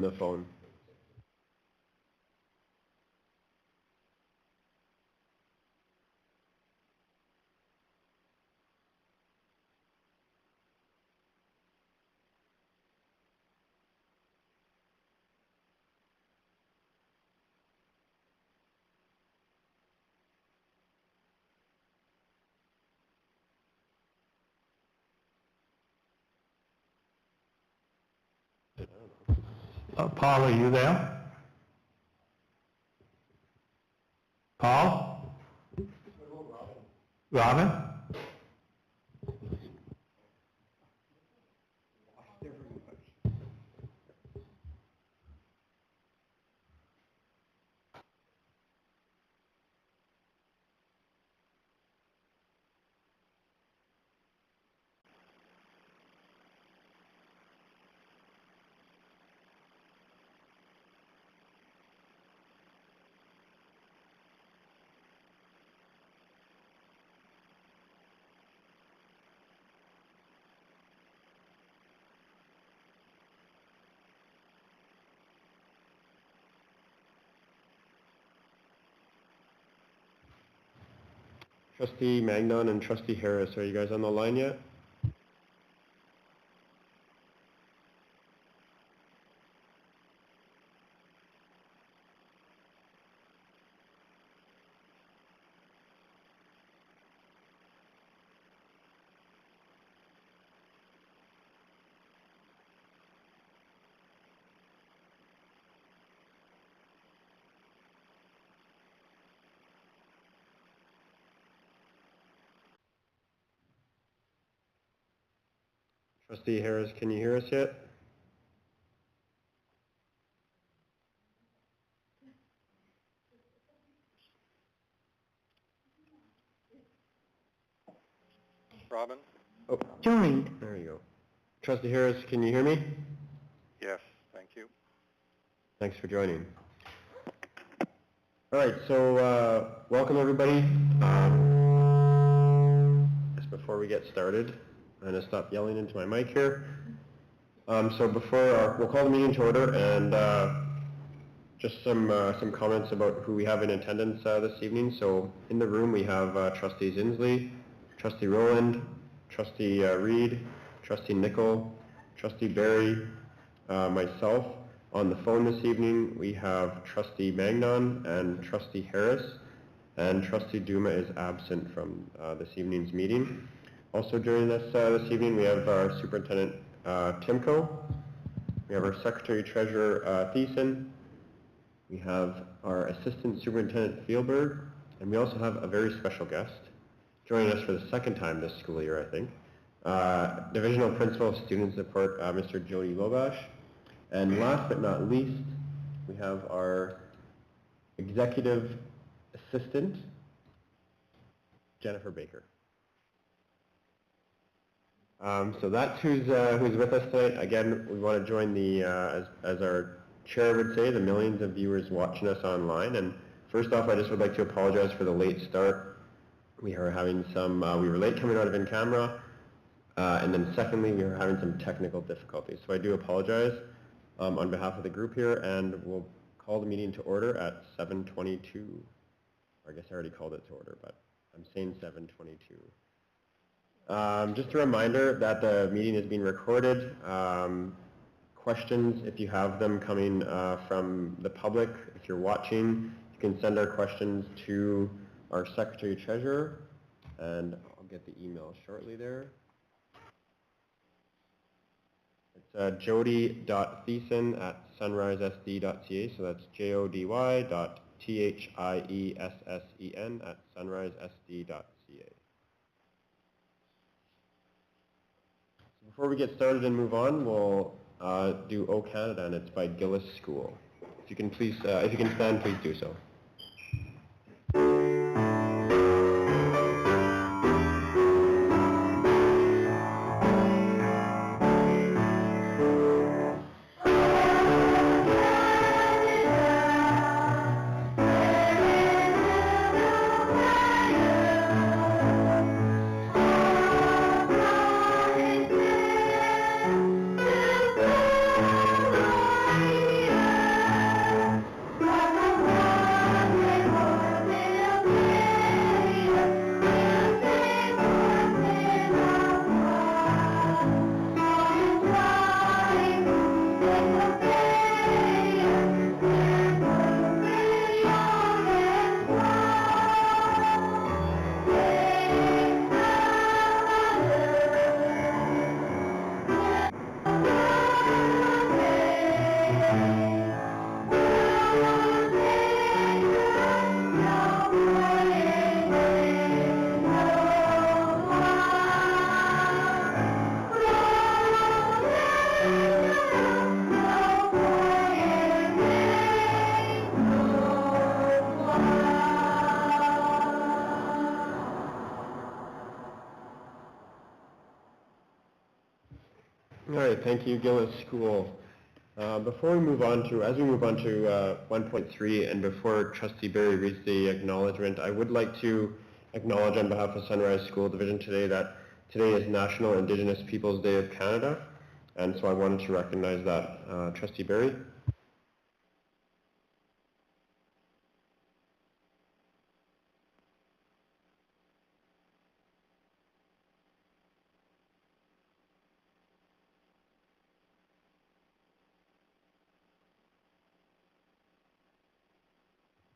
the phone. Paul, are you there? Paul? Robin? Trustee Magnon and Trustee Harris, are you guys on the line yet? Trustee Harris, can you hear us yet? Robin? Oh, Joined. there you go. Trustee Harris, can you hear me? Yes, thank you. Thanks for joining. All right, so welcome everybody. Just before we get started, I'm going to stop yelling into my mic here. So before we'll call the meeting to order, and just some comments about who we have in attendance this evening. So in the room we have Trustees Inslee, Trustee Rowland, Trustee Reed, Trustee Nickel, Trustee Barry, myself. On the phone this evening we have Trustee Magnon and Trustee Harris, and Trustee Duma is absent from this evening's meeting. Also joining us this evening we have our Superintendent Timko, we have our Secretary Treasurer Thiessen, we have our Assistant Superintendent Fielberg, and we also have a very special guest joining us for the second time this school year, I think. Divisional Principal of Student Support, Mr. Jody Lobash. And last but not least, we have our Executive Assistant, Jennifer Baker. So that's who's with us tonight. Again, we want to join the, as our chair would say, the millions of viewers watching us online. And first off, I just would like to apologize for the late start. We are having some, we were late coming out of in-camera, and then secondly, we were having some technical difficulties. So I do apologize on behalf of the group here, and we'll call the meeting to order at 7:22. I guess I already called it to order, but I'm saying 7:22. Just a reminder that the meeting is being recorded. Questions, if you have them coming from the public, if you're watching, you can send our questions to our Secretary Treasurer, and I'll get the email shortly there. It's jody.thiessen@sunrisesd.ca, so that's jody.thiessen@sunrisesd.ca. So before we get started and move on, we'll do O Canada, and it's by Gillis School. If you can please, if you can stand, please do so. All right, thank you, Gillis School. Before we move on to, as we move on to 1.3, and before Trustee Berry reads the acknowledgement, I would like to acknowledge on behalf of Sunrise School Division today that today is National Indigenous Peoples Day of Canada, and so I wanted to recognize that. Trustee Berry?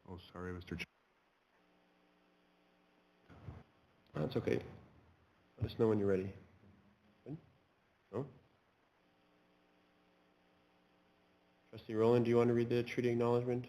Oh, sorry, Mr. Chair. That's okay. Let us know when you're ready. Good? No? Trustee Rowland, do you want to read the treaty acknowledgement?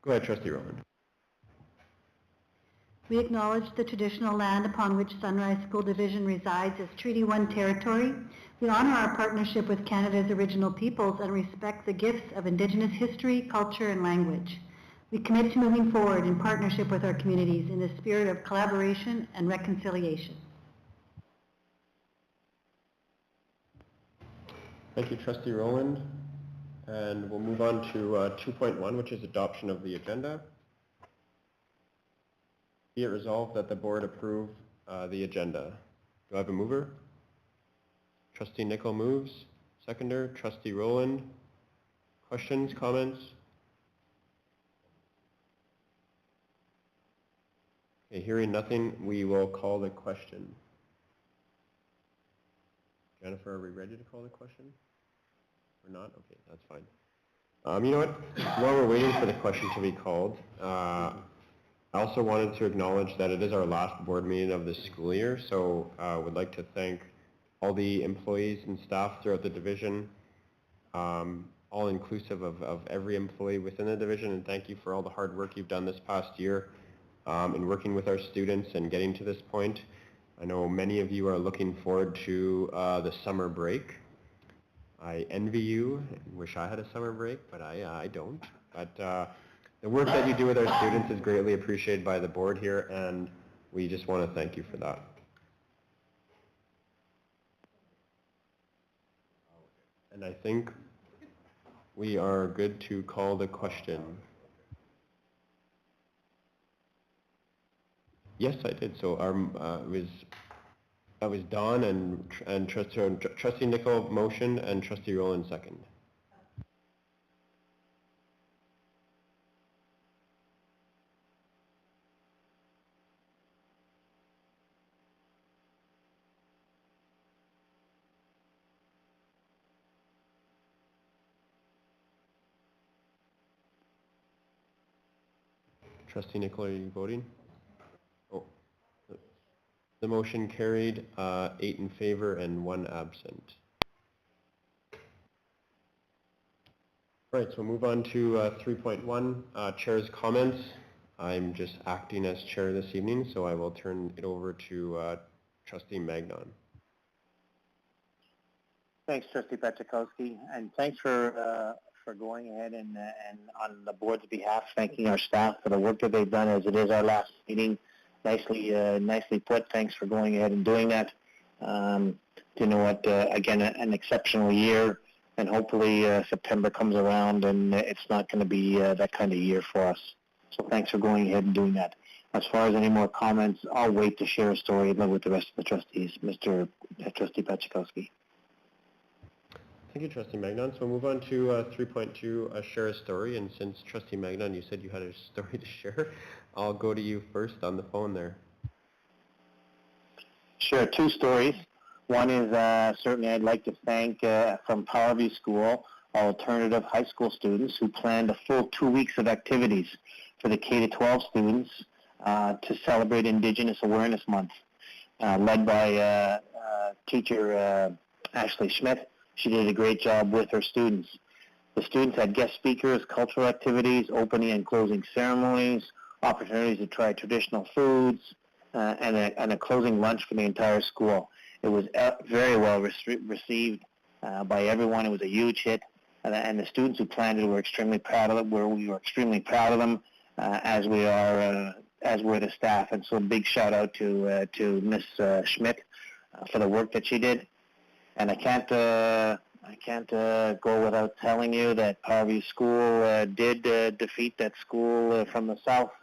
Go ahead, Trustee Rowland. We acknowledge the traditional land upon which Sunrise School Division resides as Treaty 1 territory. We honor our partnership with Canada's original peoples and respect the gifts of Indigenous history, culture, and language. We commit to moving forward in partnership with our communities in the spirit of collaboration and reconciliation. Thank you, Trustee Rowland. And we'll move on to 2.1, which is adoption of the agenda. Be it resolved that the board approve the agenda. Do I have a mover? Trustee Nicol moves. Seconder, Trustee Rowland. Questions, comments? Okay, hearing nothing, we will call the question. Jennifer, are we ready to call the question? Or not? Okay, that's fine. You know what? While we're waiting for the question to be called, I also wanted to acknowledge that it is our last board meeting of the school year, so I would like to thank all the employees and staff throughout the division, all inclusive of every employee within the division, and thank you for all the hard work you've done this past year in working with our students and getting to this point. I know many of you are looking forward to the summer break. I envy you and wish I had a summer break, but I don't. But the work that you do with our students is greatly appreciated by the board here, and we just want to thank you for that. And I think we are good to call the question. Yes, I did. So that was Don and Trustee Nicol motion and Trustee Rowland second. Trustee Nicol, are you voting? Oh, the motion carried, 8 in favor and 1 absent. All right, so we'll move on to 3.1, Chair's comments. I'm just acting as Chair this evening, so I will turn it over to Trustee Magnon. Thanks, Trustee Petrikowski, and thanks for going ahead and on the board's behalf, thanking our staff for the work that they've done, as it is our last meeting. Nicely put. Thanks for going ahead and doing that. You know what? Again, an exceptional year. and hopefully September comes around and it's not going to be that kind of year for us. So thanks for going ahead and doing that. As far as any more comments, I'll wait to share a story with the rest of the trustees. Mr. Trustee Pachakowski. Thank you, Trustee Magnon. So we'll move on to 3.2, share a story. And since Trustee Magnon, you said you had a story to share, I'll go to you first on the phone there. Sure, two stories. One is certainly I'd like to thank from Powerview School, our alternative high school students who planned a full 2 weeks of activities for the K-12 students to celebrate Indigenous Awareness Month, led by teacher Ashley Schmidt. She did a great job with her students. The students had guest speakers, cultural activities, opening and closing ceremonies, opportunities to try traditional foods, and a closing lunch for the entire school. It was very well received by everyone. It was a huge hit, and the students who planned it were extremely proud of it. We were extremely proud of them, as were the staff. And so, a big shout out to Miss Schmidt for the work that she did. And I can't go without telling you that Powerview School did defeat that school from the south.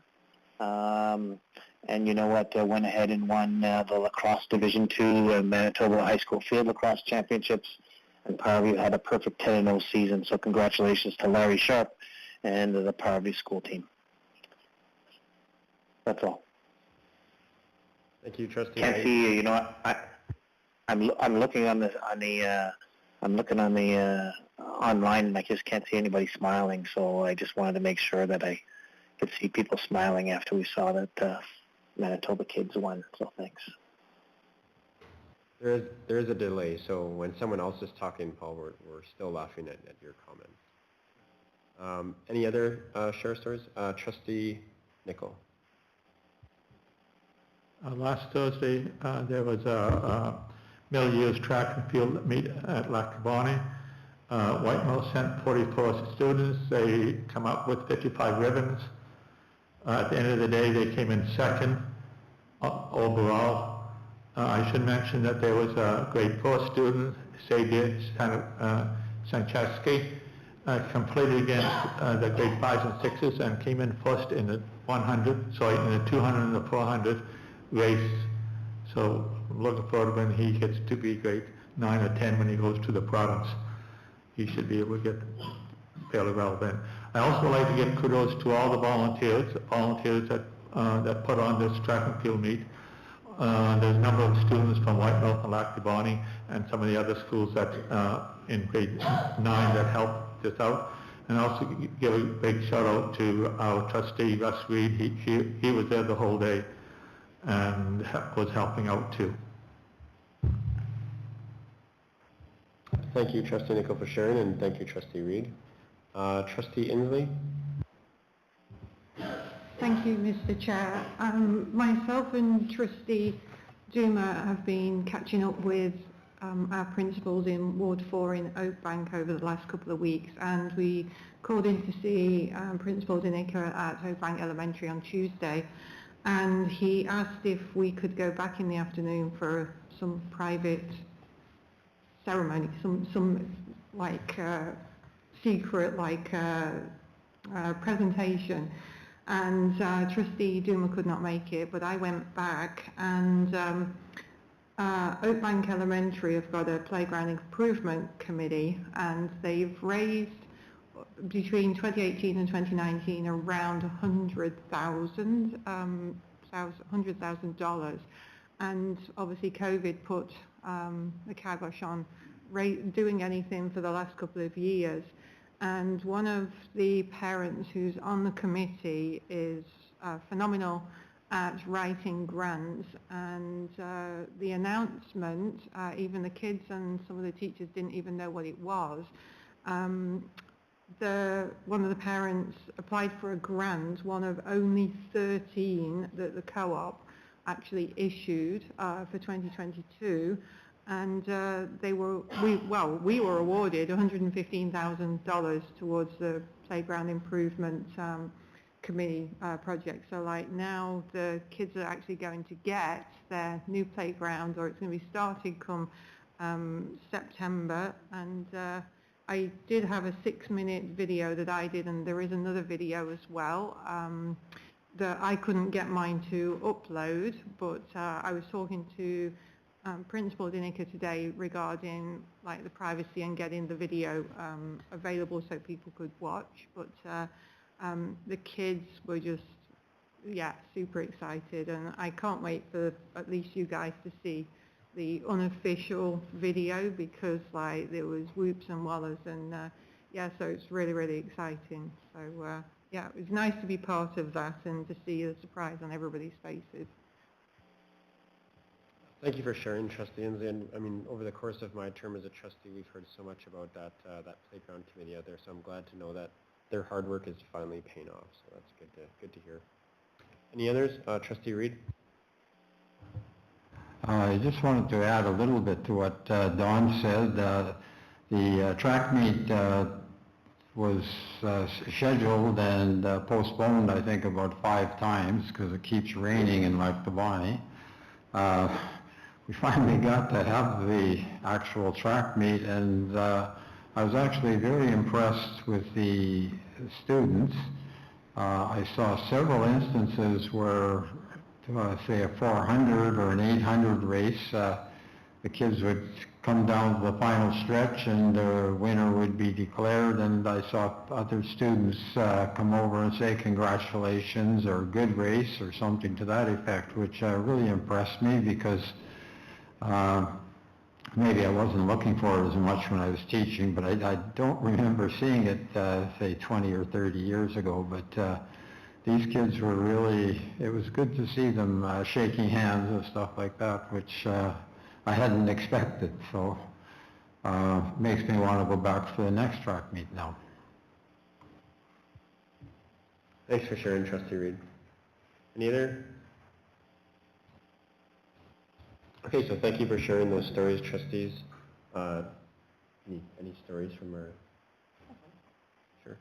And you know what? Went ahead and won the lacrosse Division II Manitoba High School Field Lacrosse Championships. And Powerview had a perfect 10-0 season. So congratulations to Larry Sharp and the Powerview School team. That's all. Thank you, Trustee. Can't see. You know, I'm looking on the online, and I just can't see anybody smiling. So I just wanted to make sure that I could see people smiling after we saw that Manitoba kids won. So thanks. There is a delay, so when someone else is talking, Paul, we're still laughing at your comment. Any other share stories? Trustee Nicol. Last Thursday, there was a middle years track and field meet at Lac Du Bonnet. Whitemill sent 44 students. They come up with 55 ribbons. At the end of the day, they came in second overall. I should mention that there was a grade 4 student, Sadie Sancheski, completed against the grade 5s and 6s and came in first in the 100, in the 200 and the 400 race. So I'm looking forward when he gets to be grade 9 or 10 when he goes to the province. He should be able to get fairly relevant. I also like to give kudos to all the volunteers that put on this track and field meet. There's a number of students from Whitemill and Lac Du Bonnet and some of the other schools that in grade 9 that helped this out. And also give a big shout out to our trustee, Russ Reed. He was there the whole day and was helping out too. Thank you, Trustee Nicol, for sharing, and thank you, Trustee Reed. Trustee Inslee. Thank you, Mr. Chair. Myself and Trustee Duma have been catching up with our principals in Ward 4 in Oakbank over the last couple of weeks, and we called in to see Principal Denica at Oakbank Elementary on Tuesday, and he asked if we could go back in the afternoon for some private ceremony, some like secret presentation. And Trustee Duma could not make it, but I went back, and Oakbank Elementary have got a playground improvement committee, and they've raised between 2018 and 2019 around $100,000, and obviously COVID put the kibosh on doing anything for the last couple of years. And one of the parents who's on the committee is phenomenal at writing grants, and the announcement, even the kids and some of the teachers didn't even know what it was. One of the parents applied for a grant, one of only 13 that the co-op actually issued for 2022. And we were awarded $115,000 towards the playground improvement committee project. So like now the kids are actually going to get their new playground, or it's going to be started come September, and I did have a 6-minute video that I did, and there is another video as well that I couldn't get mine to upload, but I was talking to Principal Dinica today regarding like the privacy and getting the video available so people could watch. But the kids were just, yeah, super excited, and I can't wait for at least you guys to see the unofficial video, because like there was whoops and wallers, and yeah, so it's really, really exciting. So yeah, it was nice to be part of that and to see the surprise on everybody's faces. Thank you for sharing, Trustee Inslee. And I mean, over the course of my term as a trustee, we've heard so much about that playground committee out there. So I'm glad to know that their hard work is finally paying off. So that's good to hear. Any others? Trustee Reed. I just wanted to add a little bit to what Don said. The track meet was scheduled and postponed, I think, about 5 times because it keeps raining in Lac Du Bonnet. We finally got to have the actual track meet, and I was actually very impressed with the students. I saw several instances where, say, a 400 or an 800 race, the kids would come down to the final stretch and the winner would be declared, and I saw other students come over and say congratulations or good race or something to that effect, which really impressed me, because maybe I wasn't looking for it as much when I was teaching, but I don't remember seeing it, say, 20 or 30 years ago. But these kids were really, it was good to see them shaking hands and stuff like that, which I hadn't expected. So makes me want to go back for the next track meet now. Thanks for sharing, Trustee Reed. Any other? Okay, so thank you for sharing those stories, trustees. Any stories from our... Sure.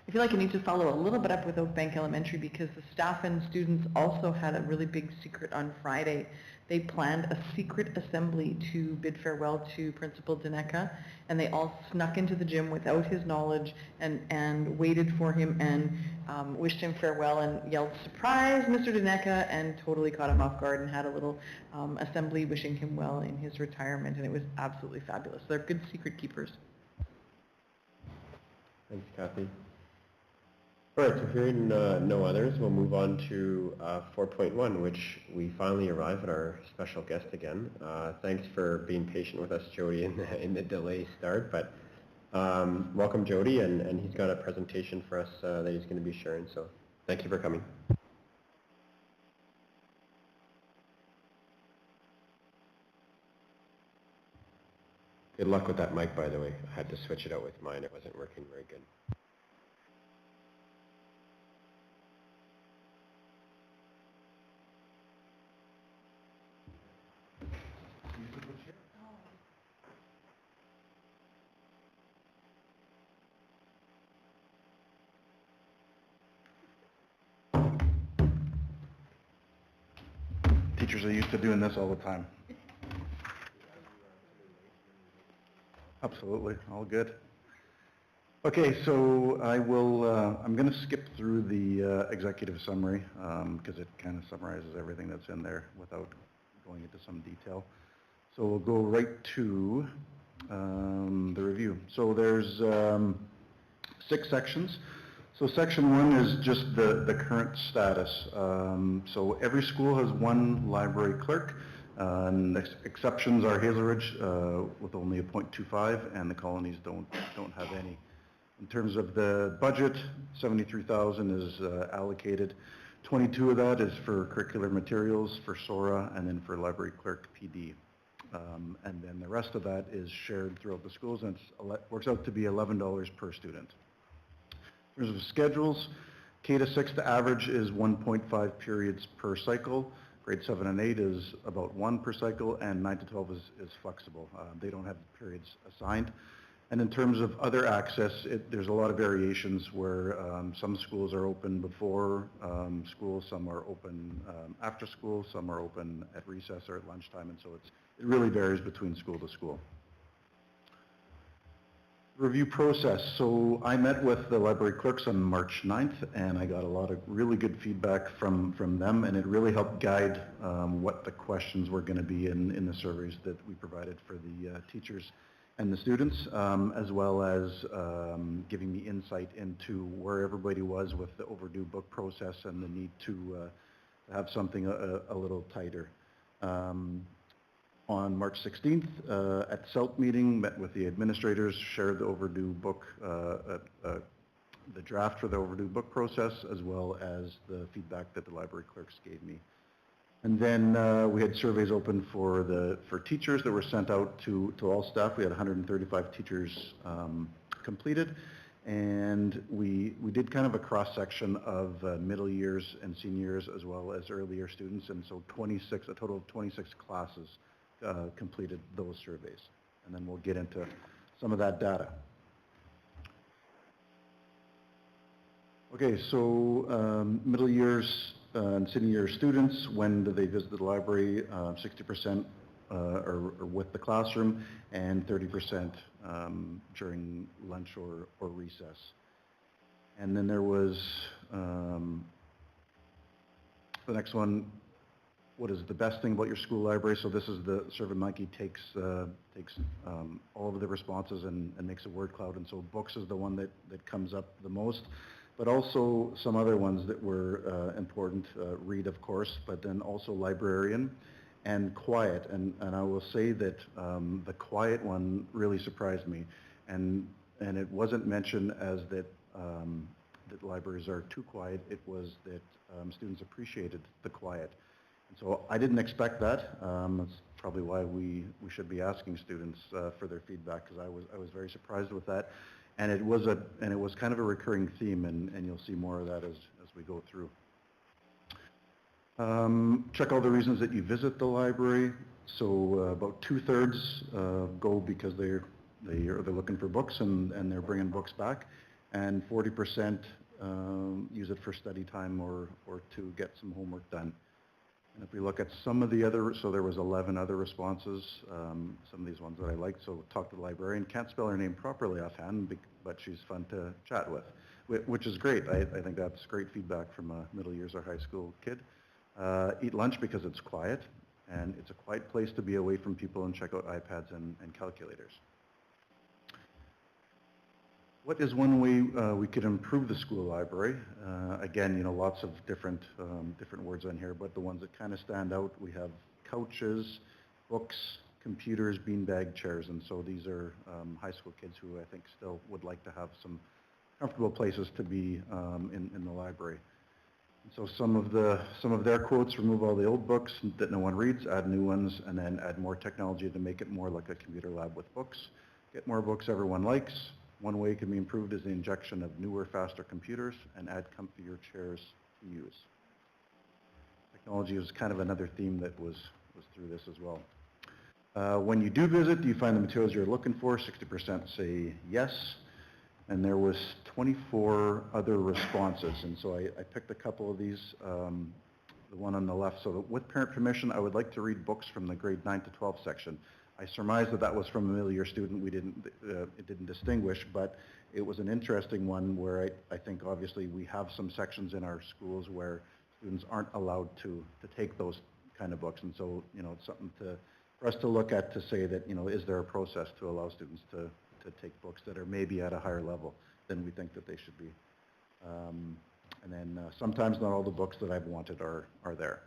I feel like I need to follow a little bit up with Oakbank Elementary, because the staff and students also had a really big secret on Friday. They planned a secret assembly to bid farewell to Principal Dinica, and they all snuck into the gym without his knowledge and waited for him and wished him farewell and yelled, "Surprise, Mr. Dinica," and totally caught him off guard and had a little assembly wishing him well in his retirement, and it was absolutely fabulous. They're good secret keepers. Thanks, Kathy. All right, so hearing no others, we'll move on to 4.1, which we finally arrive at our special guest again. Thanks for being patient with us, Jody, in the delay start, but welcome, Jody, and he's got a presentation for us that he's going to be sharing, so thank you for coming. Good luck with that mic, by the way. I had to switch it out with mine. It wasn't working very good. Teachers are used to doing this all the time. Absolutely, all good. Okay, so I'm going to skip through the executive summary because it kind of summarizes everything that's in there without going into some detail. So we'll go right to the review. So there's 6 sections. So section 1 is just the current status. So every school has 1 library clerk. Exceptions are Hazel Ridge with only a 0.25, and the colonies don't have any. In terms of the budget, $73,000 is allocated. 22 of that is for curricular materials for SORA, and then for library clerk PD. And then the rest of that is shared throughout the schools, and it works out to be $11 per student. In terms of schedules, K to 6, the average is 1.5 periods per cycle. Grade 7 and 8 is about 1 per cycle, and 9 to 12 is flexible. They don't have periods assigned. And in terms of other access, there's a lot of variations where some schools are open before school, some are open after school, some are open at recess or at lunchtime, and so it really varies between school to school. Review process. So I met with the library clerks on March 9th, and I got a lot of really good feedback from them, and it really helped guide what the questions were going to be in the surveys that we provided for the teachers and the students, as well as giving me insight into where everybody was with the overdue book process and the need to have something a little tighter. On March 16th, at CELT meeting, met with the administrators, shared the overdue book, the draft for the overdue book process, as well as the feedback that the library clerks gave me. And then we had surveys open for teachers that were sent out to all staff. We had 135 teachers completed, and we did kind of a cross-section of middle years and seniors as well as early year students, and so a total of 26 classes completed those surveys. And then we'll get into some of that data. Okay, so middle years and senior year students, when do they visit the library? 60% are with the classroom, and 30% during lunch or recess. And then there was the next one. What is the best thing about your school library? So this is the SurveyMonkey takes all of the responses and makes a word cloud, and so books is the one that comes up the most, but also some other ones that were important, read of course, but then also librarian and quiet, and I will say that the quiet one really surprised me, and it wasn't mentioned as that libraries are too quiet. It was that students appreciated the quiet. So I didn't expect that. That's probably why we should be asking students for their feedback, because I was very surprised with that, and it was kind of a recurring theme, and you'll see more of that as we go through. Check all the reasons that you visit the library. So about 2/3 go because they're looking for books and they're bringing books back, and 40% use it for study time or to get some homework done. And if we look at some of the other, so there was 11 other responses, some of these ones that I liked. So talk to the librarian, can't spell her name properly offhand, but she's fun to chat with, which is great. I think that's great feedback from a middle years or high school kid. Eat lunch because it's quiet, and it's a quiet place to be away from people and check out iPads and calculators. What is one way we could improve the school library? Again, lots of different words on here, but the ones that kind of stand out, we have couches, books, computers, beanbag chairs, and so these are high school kids who I think still would like to have some comfortable places to be in the library. And so some of their quotes: remove all the old books that no one reads, add new ones, and then add more technology to make it more like a computer lab with books. Get more books everyone likes. One way it can be improved is the injection of newer, faster computers, and add comfier chairs to use. Technology is kind of another theme that was through this as well. When you do visit, do you find the materials you're looking for? 60% say yes, and there was 24 other responses, and so I picked a couple of these. The one on the left, so with parent permission, I would like to read books from the grade 9 to 12 section. I surmised that was from a middle year student. It didn't distinguish, but it was an interesting one where I think obviously we have some sections in our schools where students aren't allowed to take those kind of books, and so it's something for us to look at to say that is there a process to allow students to take books that are maybe at a higher level than we think that they should be. And then sometimes not all the books that I've wanted are there.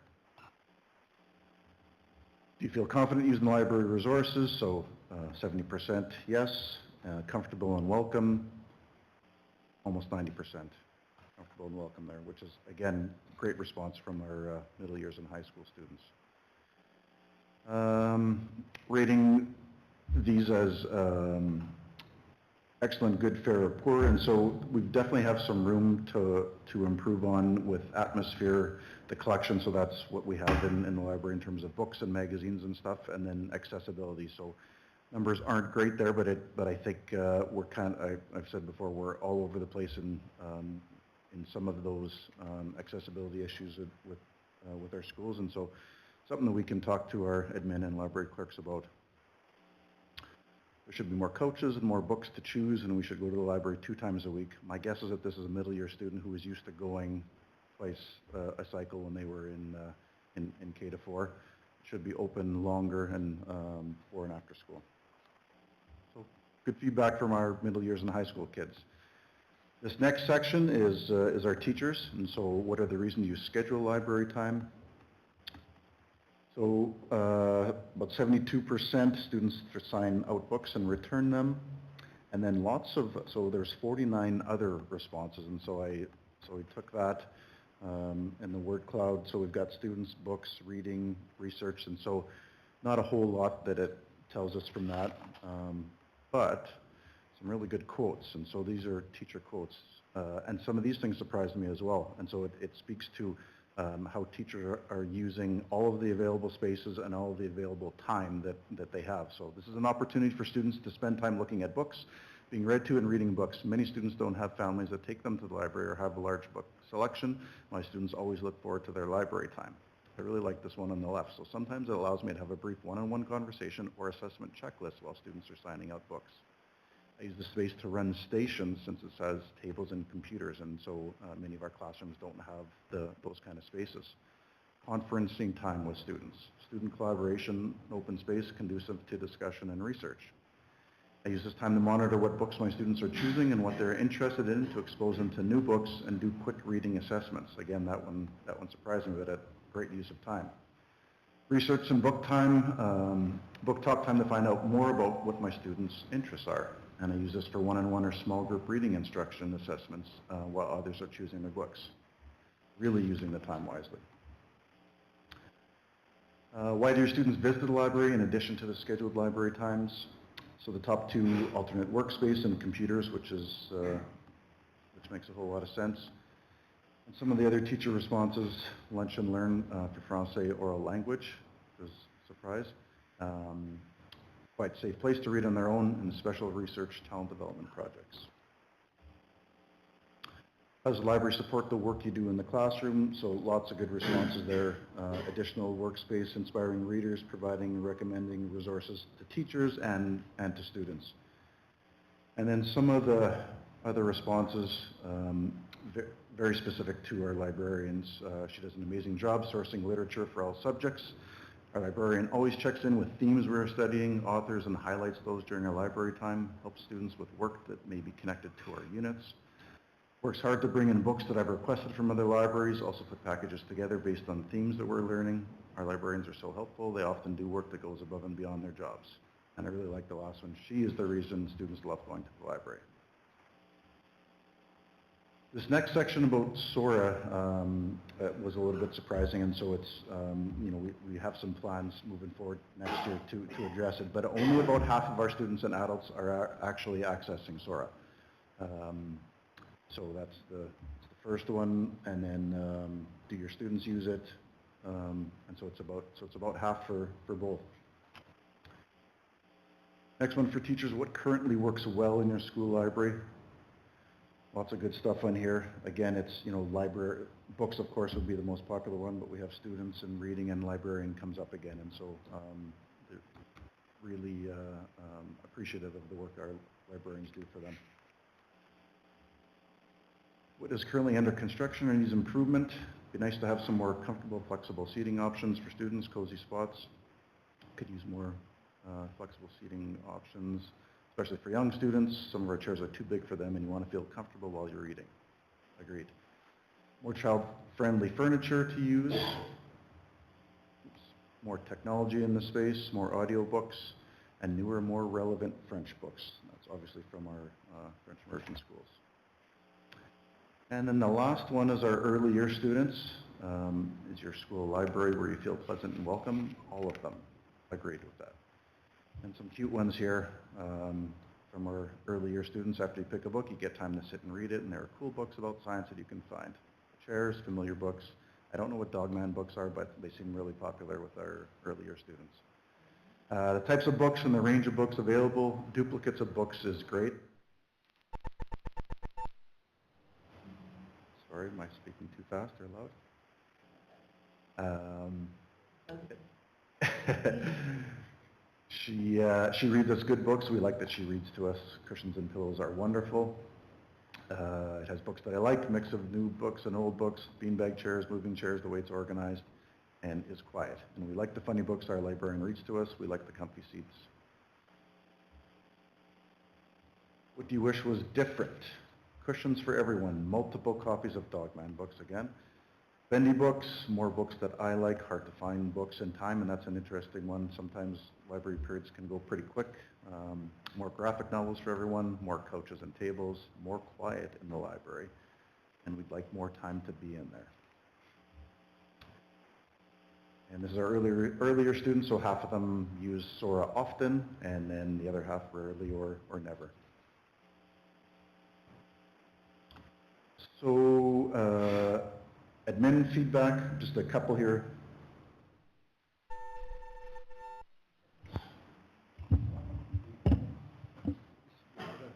Do you feel confident using the library resources? So 70% yes. Comfortable and welcome, almost 90% comfortable and welcome there, which is, again, great response from our middle years and high school students. Rating these as excellent, good, fair, or poor, and so we definitely have some room to improve on with atmosphere, the collection, so that's what we have in the library in terms of books and magazines and stuff, and then accessibility. So numbers aren't great there, but I think we're I've said before, we're all over the place in some of those accessibility issues with our schools, and so something that we can talk to our admin and library clerks about. There should be more coaches and more books to choose, and we should go to the library 2 times a week. My guess is that this is a middle year student who was used to going twice a cycle when they were in K to 4. It should be open longer and before and after school. So good feedback from our middle years and high school kids. This next section is our teachers, and so what are the reasons you schedule library time? So about 72% students sign out books and return them, and then so there's 49 other responses, and so we took that in the word cloud. So we've got students, books, reading, research, and so not a whole lot that it tells us from that, but some really good quotes, and so these are teacher quotes, and some of these things surprised me as well, and so it speaks to how teachers are using all of the available spaces and all of the available time that they have. So this is an opportunity for students to spend time looking at books, being read to and reading books. Many students don't have families that take them to the library or have a large book selection. My students always look forward to their library time. I really like this one on the left. So sometimes it allows me to have a brief one-on-one conversation or assessment checklist while students are signing out books. I use the space to run stations since it has tables and computers, and so many of our classrooms don't have those kind of spaces. Conferencing time with students. Student collaboration, open space, conducive to discussion and research. I use this time to monitor what books my students are choosing and what they're interested in to expose them to new books and do quick reading assessments. Again, that one surprised me, but a great use of time. Research and book time, book talk time to find out more about what my students' interests are. And I use this for one-on-one or small group reading instruction assessments while others are choosing their books. Really using the time wisely. Why do your students visit the library in addition to the scheduled library times? So the top 2, alternate workspace and computers, which makes a whole lot of sense. And some of the other teacher responses, lunch and learn for Francais oral language, was a surprise. Quite safe place to read on their own, and special research talent development projects. How does the library support the work you do in the classroom? So lots of good responses there. Additional workspace, inspiring readers, providing, recommending resources to teachers and to students. And then some of the other responses, very specific to our librarians. She does an amazing job sourcing literature for all subjects. Our librarian always checks in with themes we're studying, authors, and highlights those during our library time, helps students with work that may be connected to our units. Works hard to bring in books that I've requested from other libraries, also put packages together based on themes that we're learning. Our librarians are so helpful. They often do work that goes above and beyond their jobs. And I really like the last one. She is the reason students love going to the library. This next section about SORA was a little bit surprising, and so it's, we have some plans moving forward next year to address it, but only about half of our students and adults are actually accessing SORA. So that's the first one, and then do your students use it? And so it's about half for both. Next one for teachers, what currently works well in your school library? Lots of good stuff on here. Again, it's, library, books of course would be the most popular one, but we have students and reading and librarian comes up again. And so they're really appreciative of the work our librarians do for them. What is currently under construction or needs improvement? It'd be nice to have some more comfortable, flexible seating options for students, cozy spots. Could use more flexible seating options. Especially for young students, some of our chairs are too big for them and you want to feel comfortable while you're reading. Agreed. More child-friendly furniture to use. More technology in the space, more audio books, and newer, more relevant French books. That's obviously from our French immersion schools. And then the last one is our early year students. Is your school library where you feel pleasant and welcome? All of them agreed with that. And some cute ones here from our early year students. After you pick a book, you get time to sit and read it, and there are cool books about science that you can find. Chairs, familiar books. I don't know what Dogman books are, but they seem really popular with our early year students. The types of books and the range of books available, duplicates of books is great. Sorry, am I speaking too fast or loud? She reads us good books. We like that she reads to us. Cushions and Pillows are wonderful. It has books that I like, mix of new books and old books, beanbag chairs, moving chairs, the way it's organized, and is quiet. And we like the funny books our librarian reads to us. We like the comfy seats. What do you wish was different? Cushions for everyone, multiple copies of Dogman books again. Bendy books, more books that I like, hard to find books in time, and that's an interesting one. Sometimes library periods can go pretty quick. More graphic novels for everyone, more couches and tables, more quiet in the library, and we'd like more time to be in there. And this is our earlier students, so half of them use Sora often, and then the other half rarely or never. So, admin feedback, just a couple here.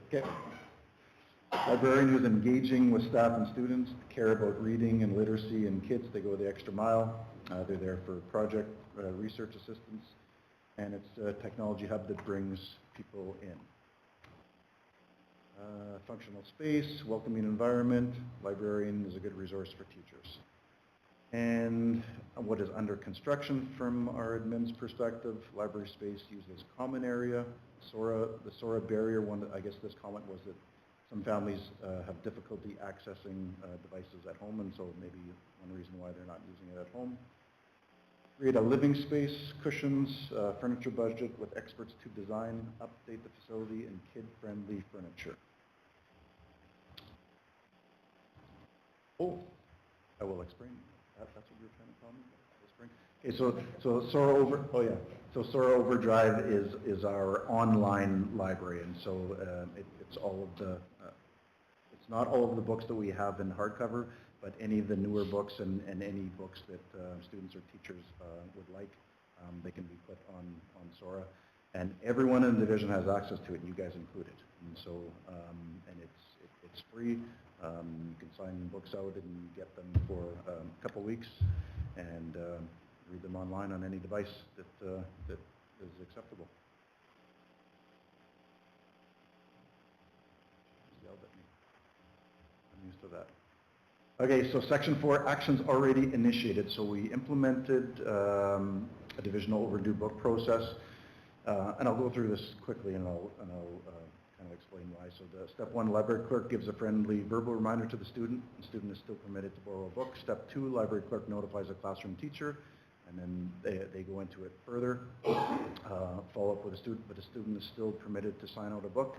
Okay. Librarian who's engaging with staff and students, care about reading and literacy and kids. They go the extra mile. They're there for project research assistance, and it's a technology hub that brings people in. Functional space, welcoming environment. Librarian is a good resource for teachers. And what is under construction from our admin's perspective, library space used as common area. The Sora barrier, I guess this comment was that some families have difficulty accessing devices at home, and so maybe one reason why they're not using it at home. Create a living space, cushions, furniture budget with experts to design, update the facility, and kid-friendly furniture. Oh, I will explain. That's what you were trying to tell me? Okay, so Sora Overdrive is our online library, and so it's all of the, it's not all of the books that we have in hardcover, but any of the newer books and any books that students or teachers would like, they can be put on Sora. And everyone in the division has access to it, you guys included. And so, and it's free. You can sign books out and get them for a couple weeks and read them online on any device that is acceptable. Just yelled at me. I'm used to that. Okay, so section 4, actions already initiated. So we implemented a divisional overdue book process, and I'll go through this quickly and I'll kind of explain why. So the step 1, library clerk gives a friendly verbal reminder to the student. The student is still permitted to borrow a book. Step 2, library clerk notifies a classroom teacher, and then they go into it further, follow up with a student, but the student is still permitted to sign out a book.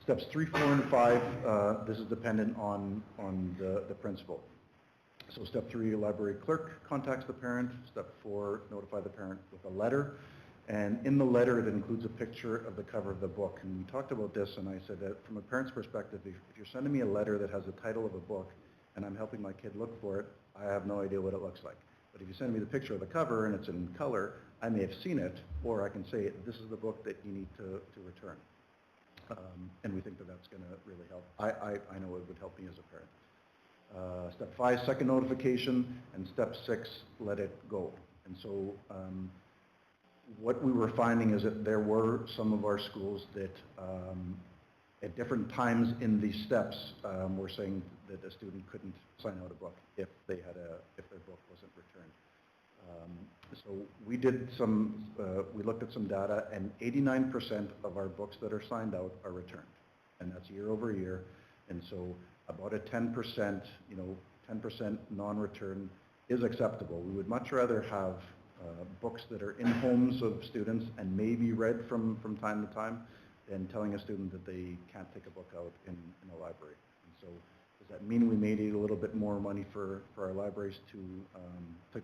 Steps 3, 4, and 5, this is dependent on the principal. So step 3, library clerk contacts the parent. Step 4, notify the parent with a letter. And in the letter, it includes a picture of the cover of the book. And we talked about this, and I said that from a parent's perspective, if you're sending me a letter that has the title of a book, and I'm helping my kid look for it, I have no idea what it looks like. But if you send me the picture of the cover and it's in color, I may have seen it, or I can say, this is the book that you need to return. And we think that that's going to really help. I know it would help me as a parent. Step 5, second notification, and step 6, let it go. And so what we were finding is that there were some of our schools that at different times in these steps were saying that a student couldn't sign out a book if their book wasn't returned. So we did we looked at some data, and 89% of our books that are signed out are returned, and that's year over year. And so about a 10%, 10% non-return is acceptable. We would much rather have books that are in homes of students and may be read from time to time than telling a student that they can't take a book out in a library. And so does that mean we may need a little bit more money for our libraries to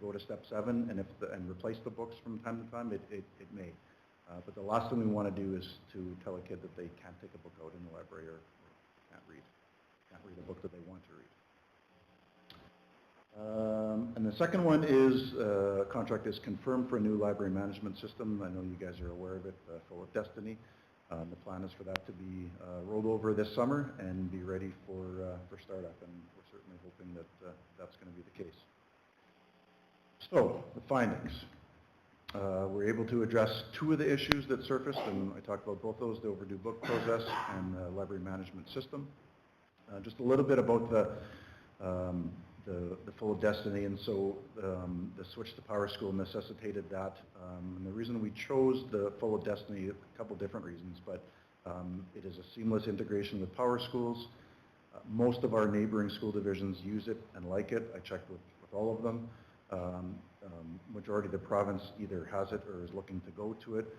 go to step 7 and replace the books from time to time? It may. But the last thing we want to do is to tell a kid that they can't take a book out in the library or can't read a book that they want to read. And the second one is contract is confirmed for a new library management system. I know you guys are aware of it, Full of Destiny. The plan is for that to be rolled over this summer and be ready for startup, and we're certainly hoping that that's going to be the case. So, the findings. we're able to address two of the issues that surfaced, and I talked about both those, the overdue book process and the library management system. Just a little bit about the Full of Destiny, and so the switch to Power School necessitated that. And the reason we chose the Full of Destiny, a couple different reasons, but it is a seamless integration with Power Schools. Most of our neighboring school divisions use it and like it. I checked with all of them. Majority of the province either has it or is looking to go to it.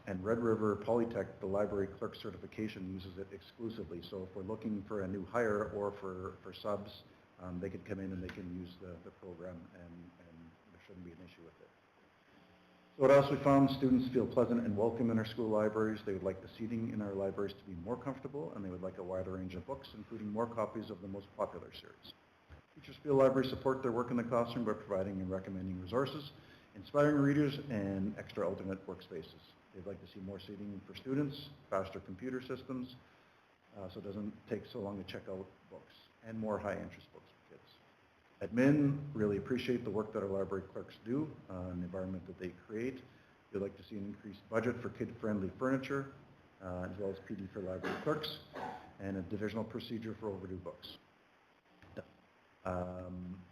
And Red River Polytech, the library clerk certification, uses it exclusively. So if we're looking for a new hire or for subs, they could come in and they can use the program, and there shouldn't be an issue with it. So what else we found? Students feel pleasant and welcome in our school libraries. They would like the seating in our libraries to be more comfortable, and they would like a wider range of books, including more copies of the most popular series. Teachers feel libraries support their work in the classroom by providing and recommending resources, inspiring readers, and extra alternate workspaces. They'd like to see more seating for students, faster computer systems, so it doesn't take so long to check out books, and more high-interest books for kids. Admin really appreciate the work that our library clerks do and the environment that they create. They'd like to see an increased budget for kid-friendly furniture, as well as PD for library clerks, and a divisional procedure for overdue books.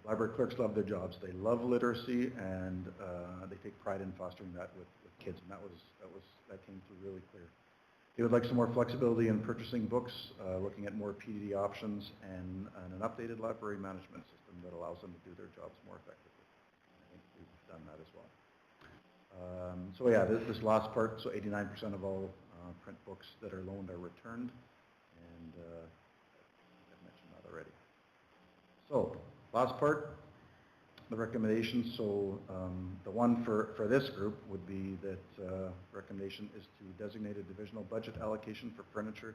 Library clerks love their jobs. They love literacy, and they take pride in fostering that with kids, and that came through really clear. They would like some more flexibility in purchasing books, looking at more PDD options, and an updated library management system that allows them to do their jobs more effectively. I think we've done that as well. So yeah, this last part, so 89% of all print books that are loaned are returned, and I've mentioned that already. So, last part, the recommendations. So the one for this group would be that recommendation is to designate a divisional budget allocation for furniture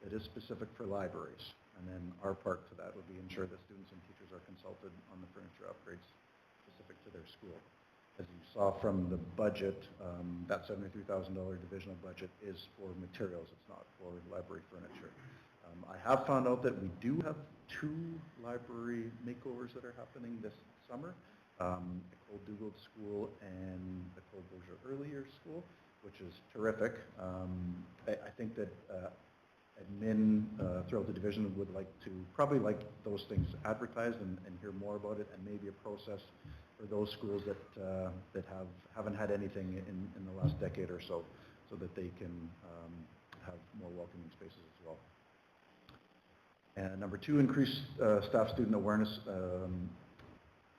that is specific for libraries. And then our part to that would be ensure that students and teachers are consulted on the furniture upgrades specific to their school. As you saw from the budget, that $73,000 divisional budget is for materials. It's not for library furniture. I have found out that we do have 2 library makeovers that are happening this summer, Nicole Dugald School and Nicole Bourgeois Earlier School, which is terrific. I think that admin throughout the division would probably like those things advertised and hear more about it, and maybe a process for those schools that haven't had anything in the last decade or so that they can have more welcoming spaces as well. And number 2, increase staff student awareness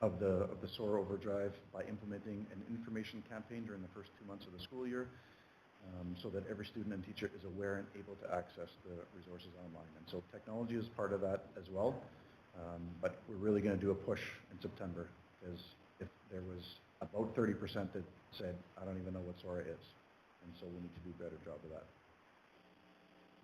of the SOAR Overdrive by implementing an information campaign during the first 2 months of the school year, so that every student and teacher is aware and able to access the resources online. And so technology is part of that as well, but we're really going to do a push in September, because if there was about 30% that said, I don't even know what SOAR is, and so we need to do a better job of that.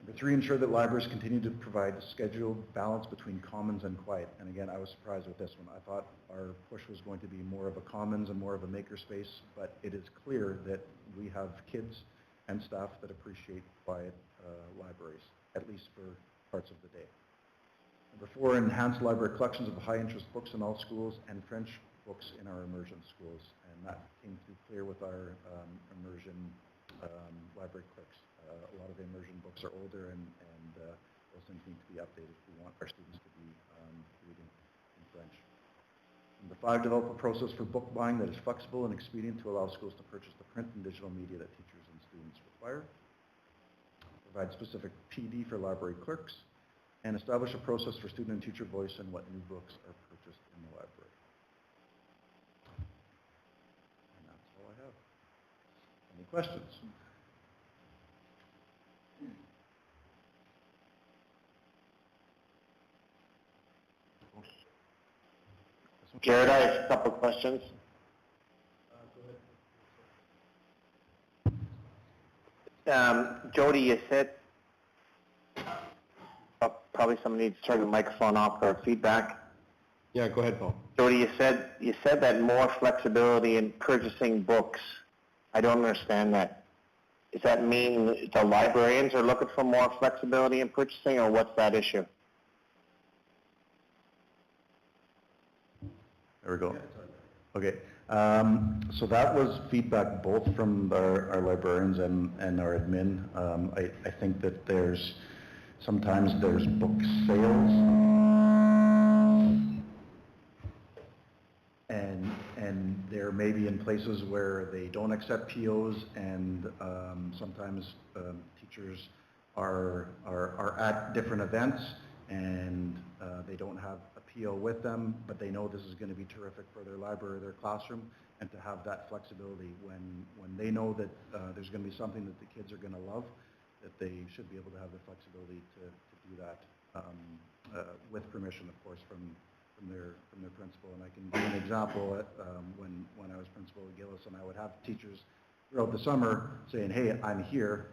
Number 3, ensure that libraries continue to provide scheduled balance between commons and quiet. And again, I was surprised with this one. I thought our push was going to be more of a commons and more of a makerspace, but it is clear that we have kids and staff that appreciate quiet libraries, at least for parts of the day. Number 4, enhance library collections of high-interest books in all schools and French books in our immersion schools. And that came through clear with our immersion library clerks. A lot of the immersion books are older, and those things need to be updated if we want our students to be reading in French. Number 5, develop a process for book buying that is flexible and expedient to allow schools to purchase the print and digital media that teachers and students require. Provide specific PD for library clerks, and establish a process for student and teacher voice in what new books are purchased in the library. And that's all I have. Any questions? Jared, I have a couple of questions. Jody, you said, probably somebody needs to turn the microphone off for feedback. Yeah, go ahead, Paul. Jody, you said that more flexibility in purchasing books. I don't understand that. Does that mean the librarians are looking for more flexibility in purchasing, or what's that issue? There we go. Okay. So that was feedback both from our librarians and our admin. I think that sometimes there's book sales, and they're maybe in places where they don't accept POs, and sometimes teachers are at different events, and they don't have a PO with them, but they know this is going to be terrific for their library or their classroom, and to have that flexibility when they know that there's going to be something that the kids are going to love, that they should be able to have the flexibility to do that with permission, of course, from their principal. And I can give an example. When I was principal at Gillis, and I would have teachers throughout the summer saying, "Hey, I'm here.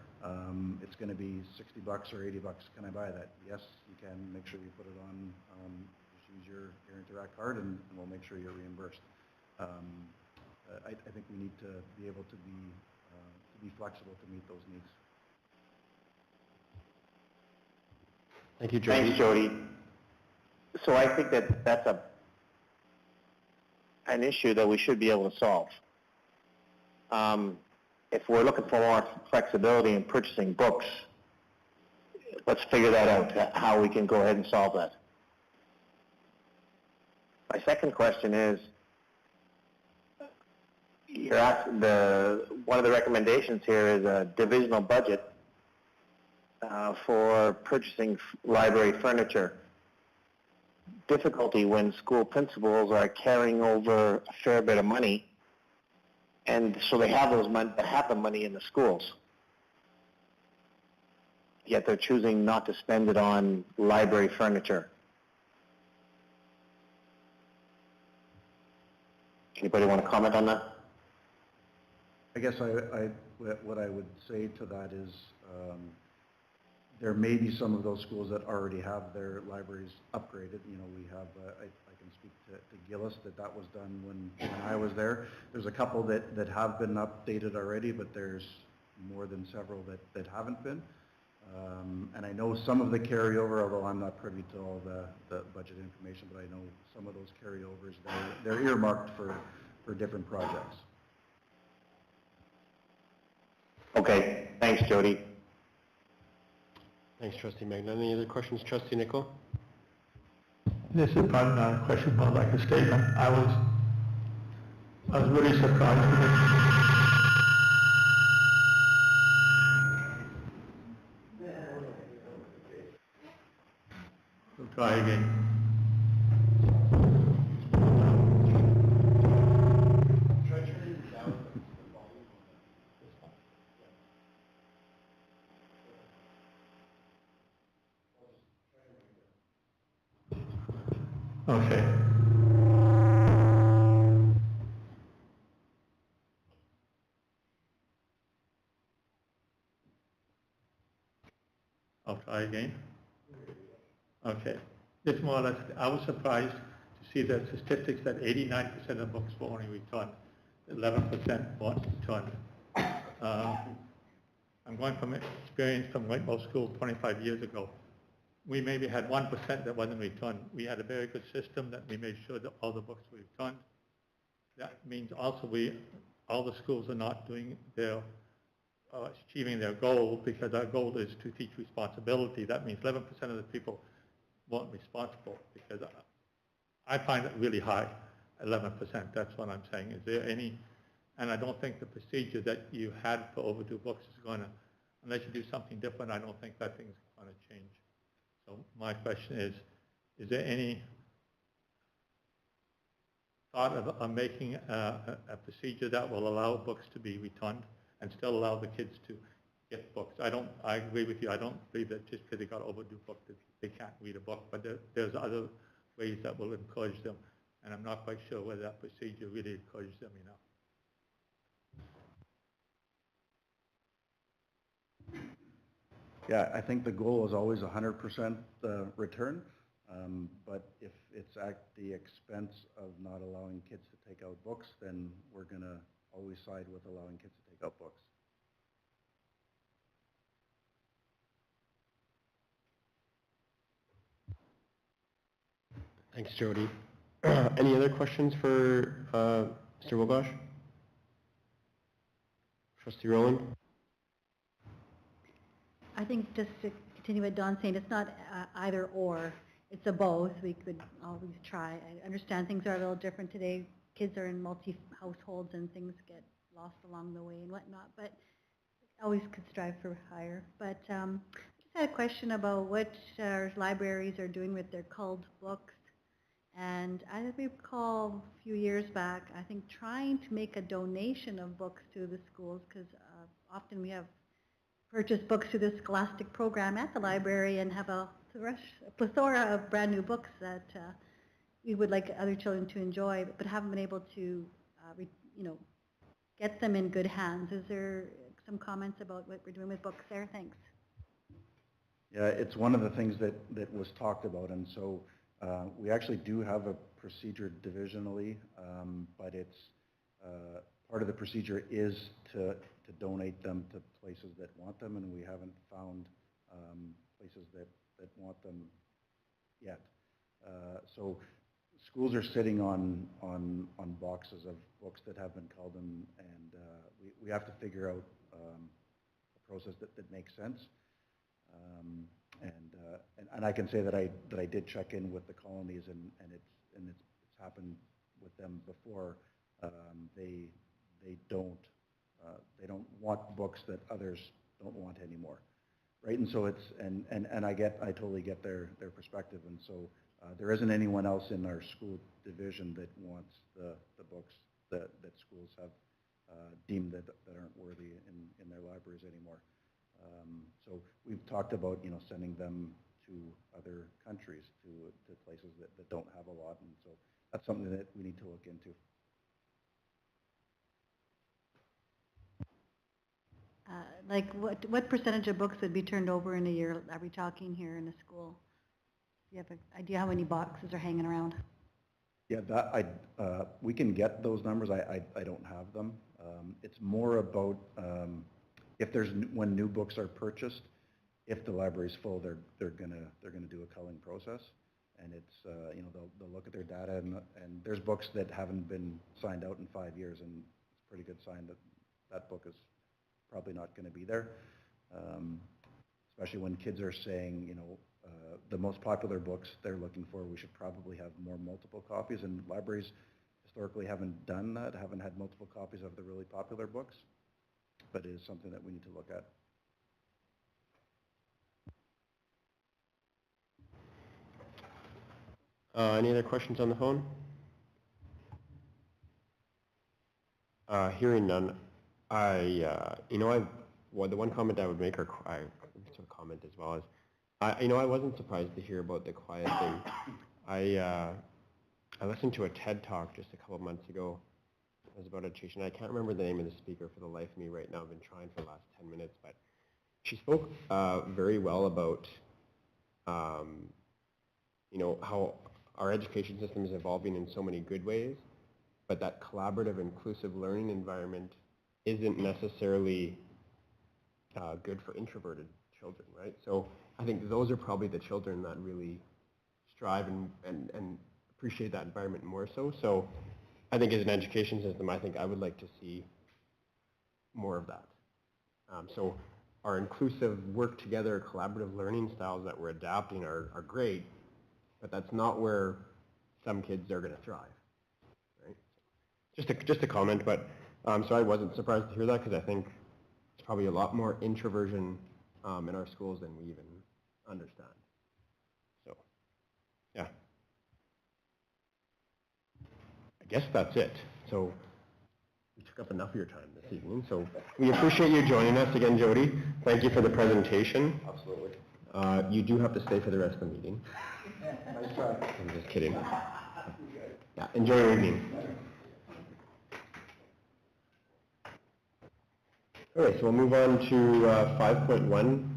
It's going to be $60 or $80. Can I buy that?" "Yes, you can. Make sure you put it on. Just use your Interact card, and we'll make sure you're reimbursed." I think we need to be able to be flexible to meet those needs. Thank you, Jody. Thanks, Jody. So I think that that's an issue that we should be able to solve. If we're looking for more flexibility in purchasing books, let's figure that out, how we can go ahead and solve that. My second question is, one of the recommendations here is a divisional budget for purchasing library furniture. Difficulty when school principals are carrying over a fair bit of money, and so they have the money in the schools, yet they're choosing not to spend it on library furniture. Anybody want to comment on that? I guess what I would say to that is there may be some of those schools that already have their libraries upgraded. You know, we have, I can speak to Gillis, that was done when I was there. There's a couple that have been updated already, but there's more than several that haven't been. And I know some of the carryover, although I'm not privy to all the budget information, but I know some of those carryovers, they're earmarked for different projects. Okay, thanks, Jody. Thanks, Trustee Magna. Any other questions, Trustee Nicol? This is probably not a question, more like a statement. I was really surprised with it. We'll try again. Okay. I'll try again. Okay. This more or less, I was surprised to see the statistics that 89% of books were only returned, 11% weren't returned. I'm going from experience from Whitehall School 25 years ago. We maybe had 1% that wasn't returned. We had a very good system that we made sure that all the books were returned. That means also all the schools are not doing achieving their goal, because our goal is to teach responsibility. That means 11% of the people weren't responsible, because I find it really high, 11%. That's what I'm saying. Is there any, and I don't think the procedure that you had for overdue books is going to, unless you do something different, I don't think that thing's going to change. So my question is there any thought of making a procedure that will allow books to be returned and still allow the kids to get books? I agree with you. I don't believe that just because they got overdue book that they can't read a book, but there's other ways that will encourage them, and I'm not quite sure whether that procedure really encourages them enough. Yeah, I think the goal is always 100% return, but if it's at the expense of not allowing kids to take out books, then we're going to always side with allowing kids to take out books. Thanks, Jody. Any other questions for Mr. Wilgosh? Trustee Rowland? I think just to continue what Don's saying, it's not either or, it's a both. We could always try. I understand things are a little different today. Kids are in multi-households and things get lost along the way and whatnot, but always could strive for higher. But I just had a question about what our libraries are doing with their culled books. And I recall a few years back, I think trying to make a donation of books to the schools, because often we have purchased books through the Scholastic program at the library and have a plethora of brand new books that we would like other children to enjoy, but haven't been able to, get them in good hands. Is there some comments about what we're doing with books there? Thanks. Yeah, it's one of the things that was talked about, and so we actually do have a procedure divisionally, but it's part of the procedure is to donate them to places that want them, and we haven't found places that want them yet. So schools are sitting on boxes of books that have been culled, and we have to figure out a process that makes sense. And I can say that I did check in with the colonies, and it's happened with them before. They don't want books that others don't want anymore, right? And so it's and I totally get their perspective, and so there isn't anyone else in our school division that wants the books that schools have deemed that aren't worthy in their libraries anymore. So we've talked about sending them to other countries, to places that don't have a lot, and so that's something that we need to look into. Like what percentage of books would be turned over in a year? Are we talking here in a school? Do you have an idea how many boxes are hanging around? Yeah, we can get those numbers. I don't have them. It's more about when new books are purchased. If the library's full, they're gonna do a culling process, and it's they'll look at their data, and there's books that haven't been signed out in 5 years, and it's a pretty good sign that that book is probably not going to be there. Especially when kids are saying, the most popular books they're looking for, we should probably have more multiple copies, and libraries historically haven't done that, haven't had multiple copies of the really popular books, but it is something that we need to look at. Any other questions on the phone? Hearing none, the one comment I would make, or I sort of comment as well, is, I wasn't surprised to hear about the quiet thing. I listened to a TED Talk just a couple of months ago. It was about education. I can't remember the name of the speaker for the life of me right now. I've been trying for the last 10 minutes, but she spoke very well about, how our education system is evolving in so many good ways, but that collaborative, inclusive learning environment isn't necessarily good for introverted children, right? So I think those are probably the children that really strive and appreciate that environment more so. So I think as an education system, I think I would like to see more of that. So our inclusive work together, collaborative learning styles that we're adapting are great, but that's not where some kids are going to thrive, right? Just a comment, but so I wasn't surprised to hear that, because I think it's probably a lot more introversion in our schools than we even understand. So, yeah. I guess that's it. So we took up enough of your time this evening. So we appreciate you joining us again, Jody. Thank you for the presentation. Absolutely. You do have to stay for the rest of the meeting. Nice try. I'm just kidding. Yeah, enjoy your evening. Okay, so we'll move on to 5.1,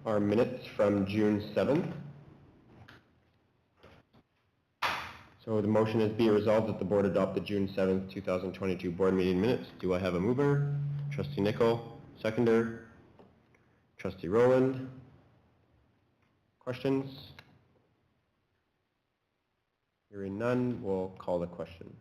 our minutes from June 7th. So the motion is be it resolved that the board adopt the June 7th, 2022 board meeting minutes. Do I have a mover? Trustee Nicol, seconder. Trustee Rowland. Questions? Hearing none, we'll call the question.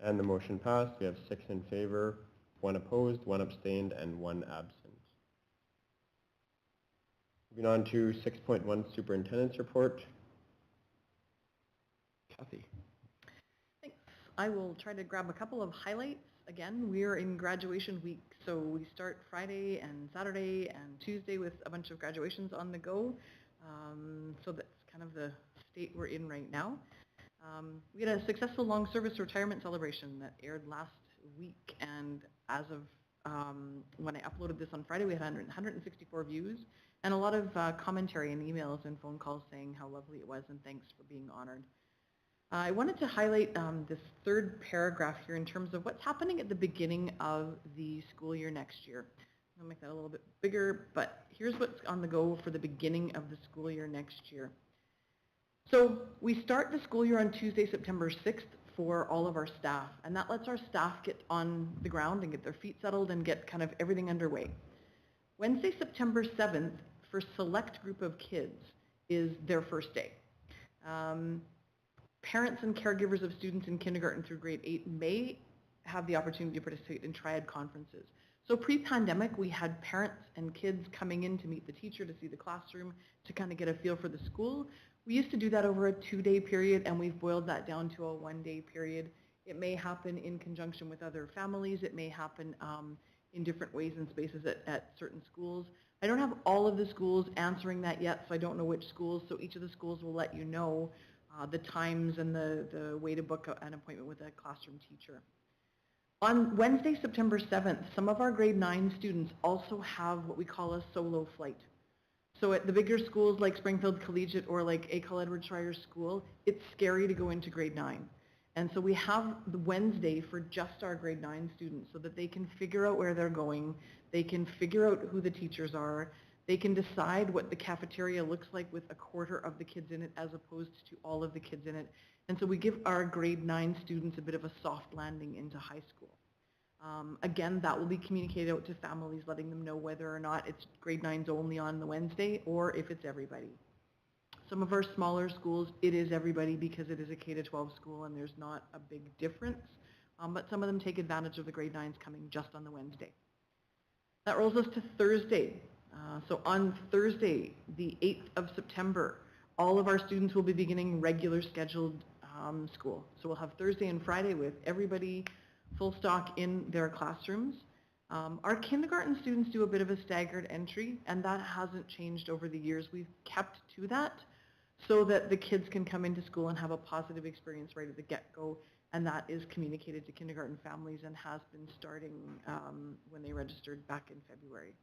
And the motion passed. We have 6 in favor, 1 opposed, 1 abstained, and 1 absent. Moving on to 6.1 Superintendent's Report. Kathy. Thanks. I will try to grab a couple of highlights. Again, we're in graduation week, so we start Friday and Saturday and Tuesday with a bunch of graduations on the go. So that's kind of the state we're in right now. We had a successful long service retirement celebration that aired last week, and as of when I uploaded this on Friday, we had 164 views and a lot of commentary and emails and phone calls saying how lovely it was and thanks for being honored. I wanted to highlight this third paragraph here in terms of what's happening at the beginning of the school year next year. I'll make that a little bit bigger, but here's what's on the go for the beginning of the school year next year. So we start the school year on Tuesday, September 6th for all of our staff, and that lets our staff get on the ground and get their feet settled and get kind of everything underway. Wednesday, September 7th for select group of kids is their first day. Parents and caregivers of students in kindergarten through grade 8 may have the opportunity to participate in triad conferences. So pre-pandemic, we had parents and kids coming in to meet the teacher, to see the classroom, to kind of get a feel for the school. We used to do that over a 2-day period, and we've boiled that down to a 1-day period. It may happen in conjunction with other families. It may happen in different ways and spaces at certain schools. I don't have all of the schools answering that yet, so I don't know which schools. So each of the schools will let you know the times and the way to book an appointment with a classroom teacher. On Wednesday, September 7th, some of our grade 9 students also have what we call a solo flight. So at the bigger schools like Springfield Collegiate or like École Edward Schreyer School, it's scary to go into grade 9. And so we have the Wednesday for just our grade 9 students so that they can figure out where they're going, they can figure out who the teachers are, they can decide what the cafeteria looks like with a quarter of the kids in it as opposed to all of the kids in it. And so we give our grade 9 students a bit of a soft landing into high school. Again, that will be communicated out to families, letting them know whether or not it's grade 9s only on the Wednesday or if it's everybody. Some of our smaller schools, it is everybody because it is a K-12 school and there's not a big difference. But some of them take advantage of the grade 9s coming just on the Wednesday. That rolls us to Thursday. So on Thursday, the 8th of September, all of our students will be beginning regular scheduled school. So we'll have Thursday and Friday with everybody full stock in their classrooms. Our kindergarten students do a bit of a staggered entry, and that hasn't changed over the years. We've kept to that so that the kids can come into school and have a positive experience right at the get-go, and that is communicated to kindergarten families and has been starting when they registered back in February.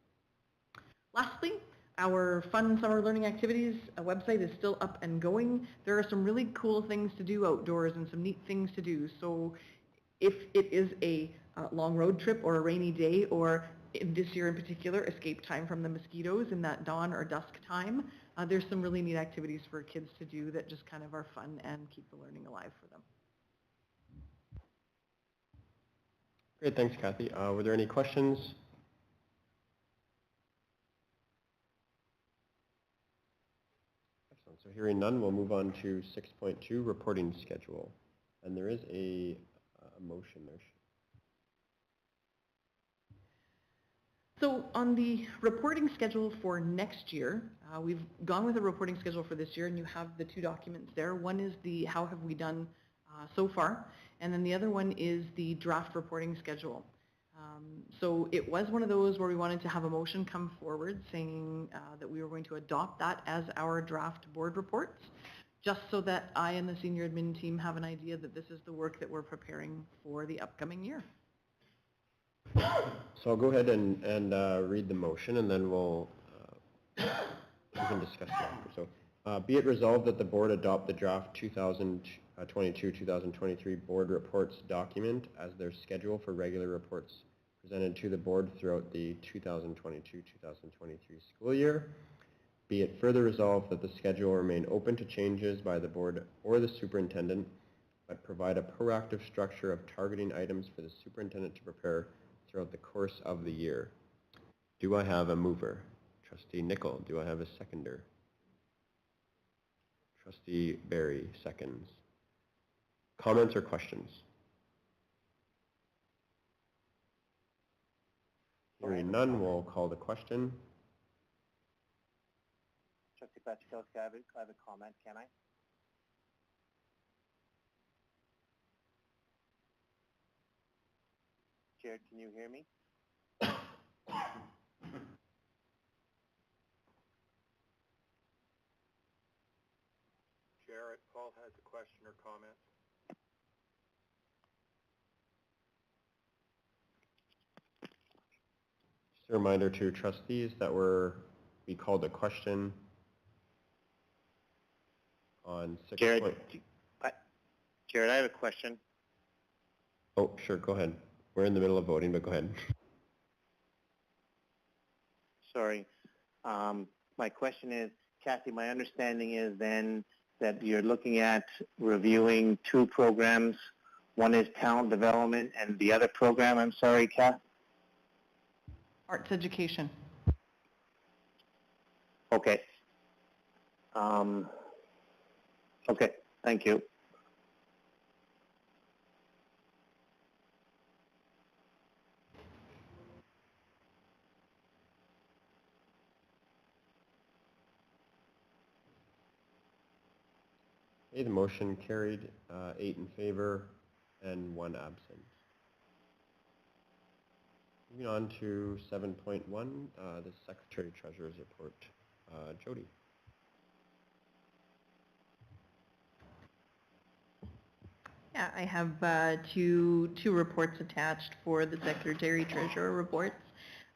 Lastly, our fun summer learning activities website is still up and going. There are some really cool things to do outdoors and some neat things to do. So if it is a long road trip or a rainy day, or this year in particular, escape time from the mosquitoes in that dawn or dusk time, there's some really neat activities for kids to do that just kind of are fun and keep the learning alive for them. Great, thanks, Kathy. Were there any questions? Excellent. So hearing none, we'll move on to 6.2, reporting schedule. And there is a motion there. So on the reporting schedule for next year, we've gone with a reporting schedule for this year, and you have the 2 documents there. One is the how have we done so far, and then the other one is the draft reporting schedule. So it was one of those where we wanted to have a motion come forward saying that we were going to adopt that as our draft board reports, just so that I and the senior admin team have an idea that this is the work that we're preparing for the upcoming year. So I'll go ahead and read the motion, and then we can discuss it after. So be it resolved that the board adopt the draft 2022-2023 board reports document as their schedule for regular reports presented to the board throughout the 2022-2023 school year. Be it further resolved that the schedule remain open to changes by the board or the superintendent, but provide a proactive structure of targeting items for the superintendent to prepare throughout the course of the year. Do I have a mover? Trustee Nicol. Do I have a seconder? Trustee Barry seconds. Comments or questions? Hearing none, we'll call the question. Trustee Petrikowski, I have a comment, can I? Jared, can you hear me? Jared, Paul has a question or comment. Just a reminder to trustees that we called a question on 6. Jared, Jared, I have a question. Oh, sure, go ahead. We're in the middle of voting, but go ahead. Sorry. My question is, Kathy, my understanding is then that you're looking at reviewing 2 programs. One is talent development and the other program, I'm sorry, Kath? Arts education. Okay. Okay, thank you. Okay, the motion carried, 8 in favor and 1 absent. Moving on to 7.1, the Secretary Treasurer's report. Jody. Yeah, I have two reports attached for the Secretary Treasurer reports.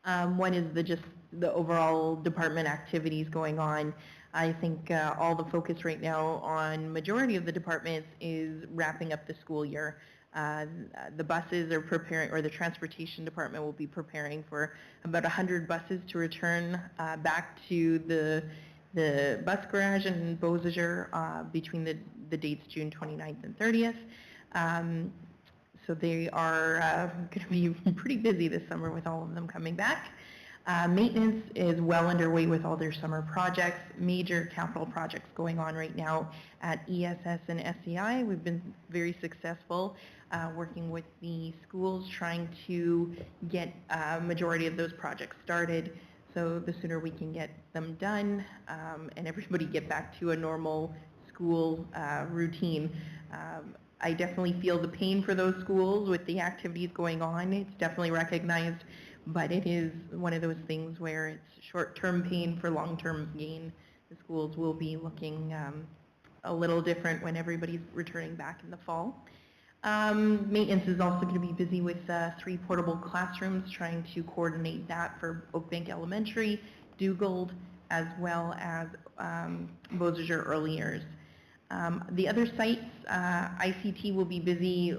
One is just the overall department activities going on. I think all the focus right now on majority of the departments is wrapping up the school year. The buses are preparing, or the transportation department will be preparing for about 100 buses to return back to the bus garage in Beausejour between the dates June 29th and 30th. So they are going to be pretty busy this summer with all of them coming back. Maintenance is well underway with all their summer projects, major capital projects going on right now at ESS and SEI. We've been very successful working with the schools trying to get a majority of those projects started. So the sooner we can get them done and everybody get back to a normal school routine. I definitely feel the pain for those schools with the activities going on. It's definitely recognized, but it is one of those things where it's short-term pain for long-term gain. The schools will be looking a little different when everybody's returning back in the fall. Maintenance is also going to be busy with 3 portable classrooms, trying to coordinate that for Oakbank Elementary, Dugald, as well as Beausejour Early Years. The other sites, ICT will be busy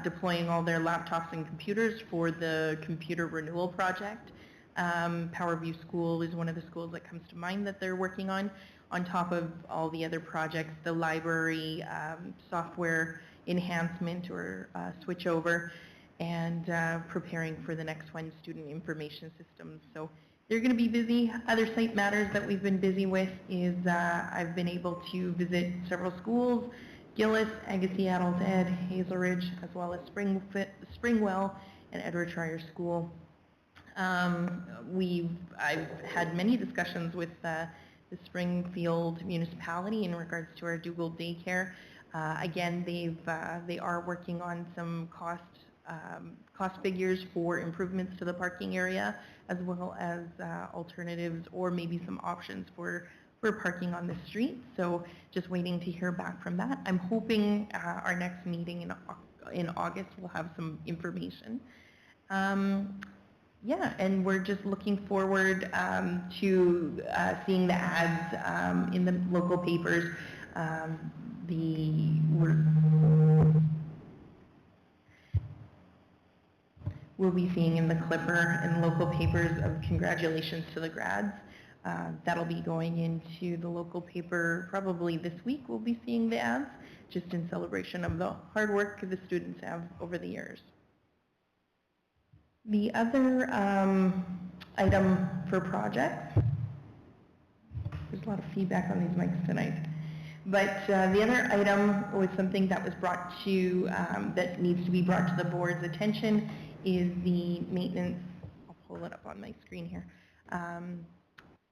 deploying all their laptops and computers for the computer renewal project. Powerview School is one of the schools that comes to mind that they're working on top of all the other projects, the library, software enhancement or switchover, and preparing for the next one, student information systems. So they're going to be busy. Other site matters that we've been busy with is I've been able to visit several schools, Gillis, Agassiz Adult Ed, Hazel Ridge, as well as Springwell and Edward Schreyer School. I've had many discussions with the Springfield municipality in regards to our Dugald daycare. Again, they are working on some cost figures for improvements to the parking area, as well as alternatives or maybe some options for parking on the street. So just waiting to hear back from that. I'm hoping our next meeting in August will have some information. Yeah, and we're just looking forward to seeing the ads in the local papers. We'll be seeing in the Clipper and local papers of congratulations to the grads. That'll be going into the local paper probably this week. We'll be seeing the ads just in celebration of the hard work the students have over the years. The other item for projects, there's a lot of feedback on these mics tonight, but the other item was something that was brought to, that needs to be brought to the board's attention is the maintenance, I'll pull it up on my screen here.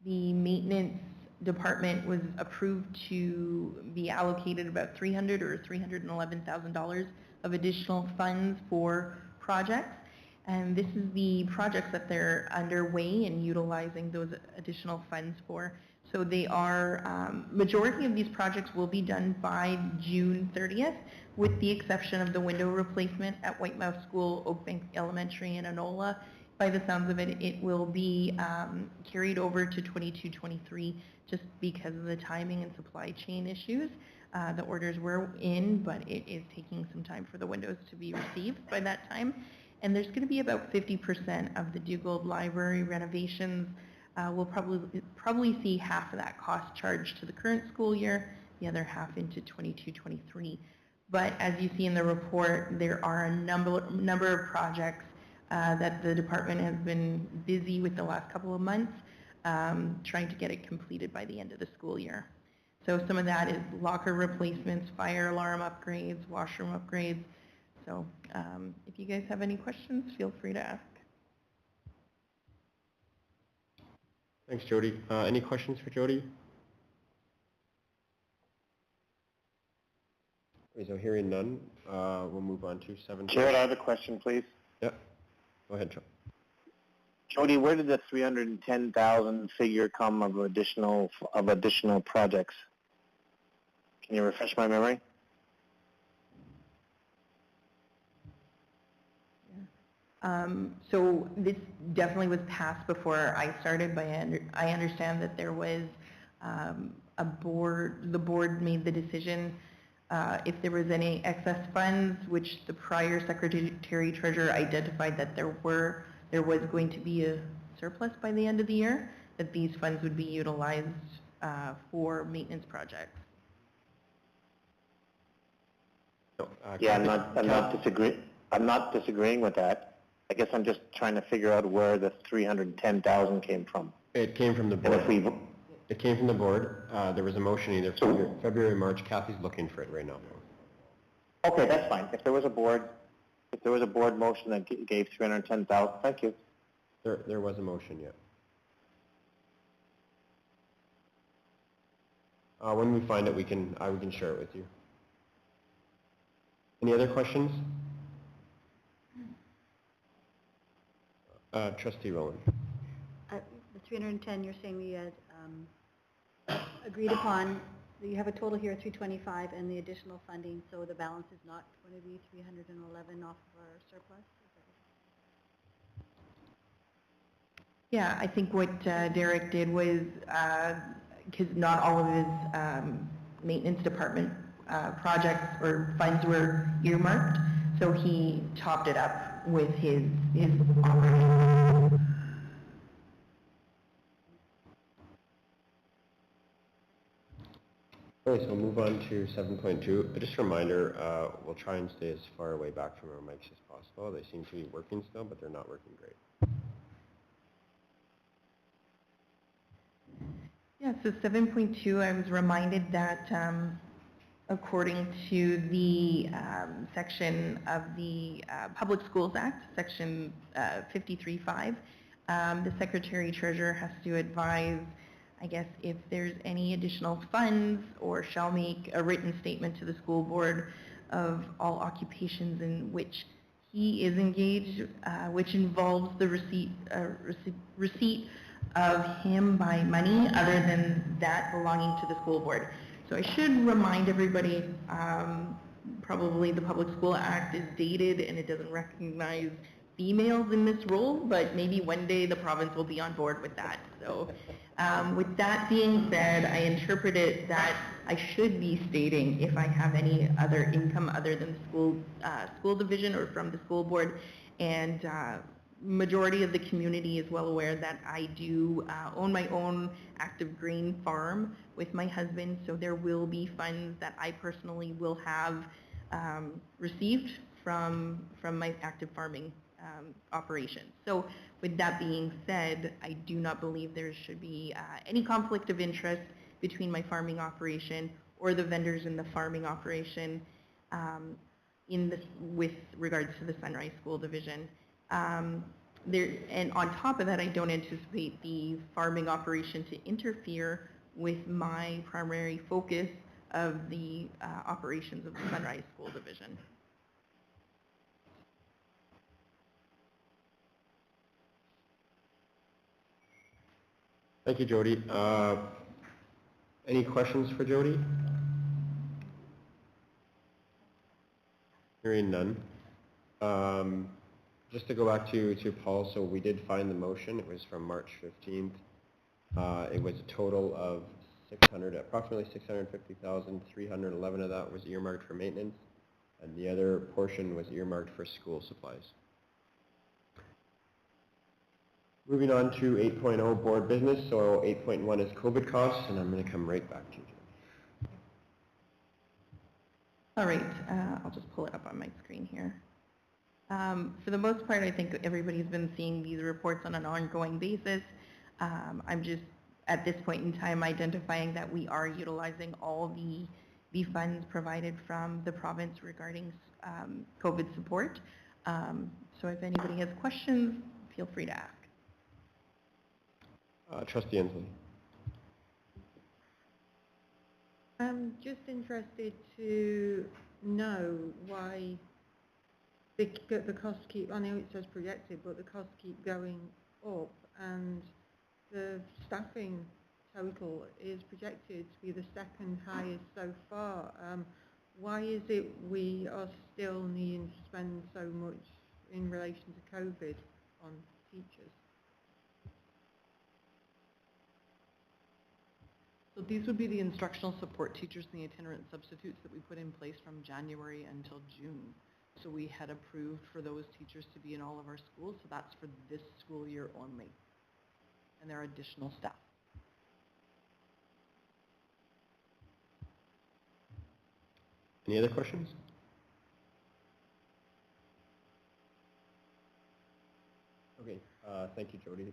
The maintenance department was approved to be allocated about $300,000 or $311,000 of additional funds for projects. And this is the projects that they're underway and utilizing those additional funds for. So they are, majority of these projects will be done by June 30th, with the exception of the window replacement at Whitemouth School, Oakbank Elementary, and Enola. By the sounds of it, it will be carried over to 22-23 just because of the timing and supply chain issues. The orders were in, but it is taking some time for the windows to be received by that time. And there's going to be about 50% of the Dugald Library renovations. We'll probably see half of that cost charged to the current school year, the other half into 22-23. But as you see in the report, there are a number of projects that the department has been busy with the last couple of months, trying to get it completed by the end of the school year. So some of that is locker replacements, fire alarm upgrades, washroom upgrades. So if you guys have any questions, feel free to ask. Thanks, Jody. Any questions for Jody? Okay, so hearing none, we'll move on to 7. Jared, I have a question, please. Yep. Go ahead, Joe. Jody, where did the 310,000 figure come of additional projects? Can you refresh my memory? So this definitely was passed before I started, but I understand that there was a board, the board made the decision if there was any excess funds, which the prior Secretary Treasurer identified that there was going to be a surplus by the end of the year, that these funds would be utilized for maintenance projects. Yeah, I'm not disagreeing with that. I guess I'm just trying to figure out where the 310,000 came from. It came from the board. It came from the board. There was a motion either February or March. Kathy's looking for it right now. Okay, that's fine. If there was a board motion that gave 310,000, thank you. There was a motion, yeah. When we find it, we can share it with you. Any other questions? Trustee Rowland. The 310, you're saying we had agreed upon, you have a total here of 325 and the additional funding, so the balance is not going to be 311 off of our surplus? Yeah, I think what Derek did was, because not all of his maintenance department projects or funds were earmarked, so he topped it up with his operating. Okay, so we'll move on to 7.2. Just a reminder, we'll try and stay as far away back from our mics as possible. They seem to be working still, but they're not working great. Yeah, so 7.2, I was reminded that according to the section of the Public Schools Act, section 53.5, the Secretary Treasurer has to advise, I guess, if there's any additional funds, or shall make a written statement to the school board of all occupations in which he is engaged, which involves the receipt of him by money other than that belonging to the school board. So I should remind everybody, probably the Public School Act is dated and it doesn't recognize females in this role, but maybe one day the province will be on board with that. So with that being said, I interpret it that I should be stating if I have any other income other than the school division or from the school board, and majority of the community is well aware that I do own my own active green farm with my husband, so there will be funds that I personally will have received from my active farming operations. So with that being said, I do not believe there should be any conflict of interest between my farming operation or the vendors in the farming operation with regards to the Sunrise School Division. and on top of that, I don't anticipate the farming operation to interfere with my primary focus of the operations of the Sunrise School Division. Thank you, Jody. Any questions for Jody? Hearing none. Just to go back to Paul, so we did find the motion. It was from March 15th. It was a total of approximately 650,000. 311 of that was earmarked for maintenance, and the other portion was earmarked for school supplies. Moving on to 8.0 board business. So 8.1 is COVID costs, and I'm going to come right back to you. All right, I'll just pull it up on my screen here. For the most part, I think everybody's been seeing these reports on an ongoing basis. I'm just, at this point in time, identifying that we are utilizing all the funds provided from the province regarding COVID support. So if anybody has questions, feel free to ask. Trustee Inslee. I'm just interested to know why the costs keep, I know it says projected, but the costs keep going up, and the staffing total is projected to be the second highest so far. Why is it we are still needing to spend so much in relation to COVID on teachers? So these would be the instructional support teachers and the itinerant substitutes that we put in place from January until June. So we had approved for those teachers to be in all of our schools, so that's for this school year only. And there are additional staff. Any other questions? Okay, thank you, Jody.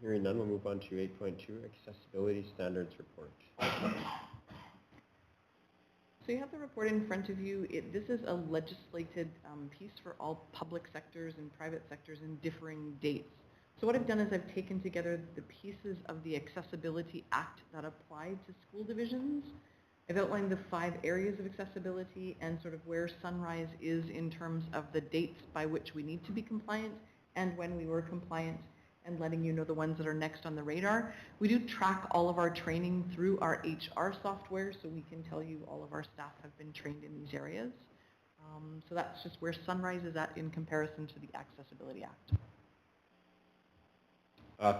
Hearing none, we'll move on to 8.2, Accessibility Standards Report. So you have the report in front of you. This is a legislated piece for all public sectors and private sectors in differing dates. So what I've done is I've taken together the pieces of the Accessibility Act that apply to school divisions. I've outlined the 5 areas of accessibility and sort of where Sunrise is in terms of the dates by which we need to be compliant and when we were compliant, and letting you know the ones that are next on the radar. We do track all of our training through our HR software, so we can tell you all of our staff have been trained in these areas. So that's just where Sunrise is at in comparison to the Accessibility Act.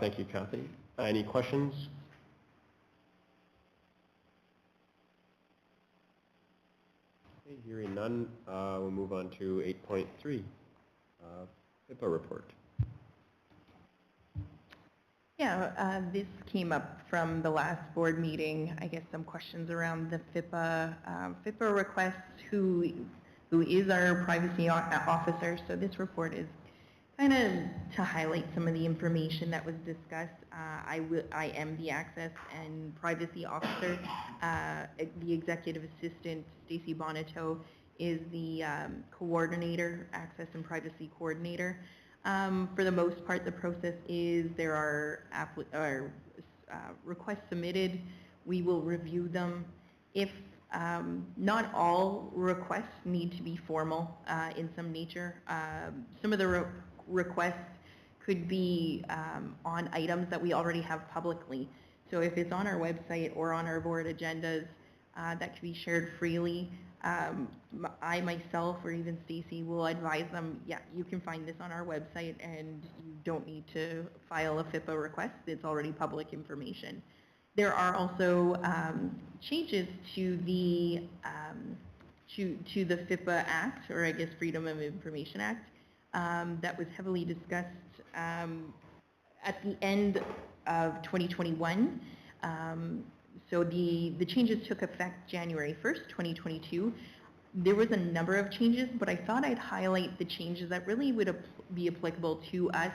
Thank you, Kathy. Any questions? Okay, hearing none, we'll move on to 8.3, HIPAA report. Yeah, this came up from the last board meeting. I guess some questions around the FIPA request, who is our privacy officer. So this report is kind of to highlight some of the information that was discussed. I am the access and privacy officer. The executive assistant, Stacey Bonito, is the coordinator, access and privacy coordinator. For the most part, the process is there are requests submitted. We will review them. If not all requests need to be formal in some nature. Some of the requests could be on items that we already have publicly. So if it's on our website or on our board agendas, that can be shared freely. I myself or even Stacey will advise them, yeah, you can find this on our website and you don't need to file a FIPA request. It's already public information. There are also changes to the FIPA Act, or I guess Freedom of Information Act, that was heavily discussed at the end of 2021. So the changes took effect January 1st, 2022. There was a number of changes, but I thought I'd highlight the changes that really would be applicable to us.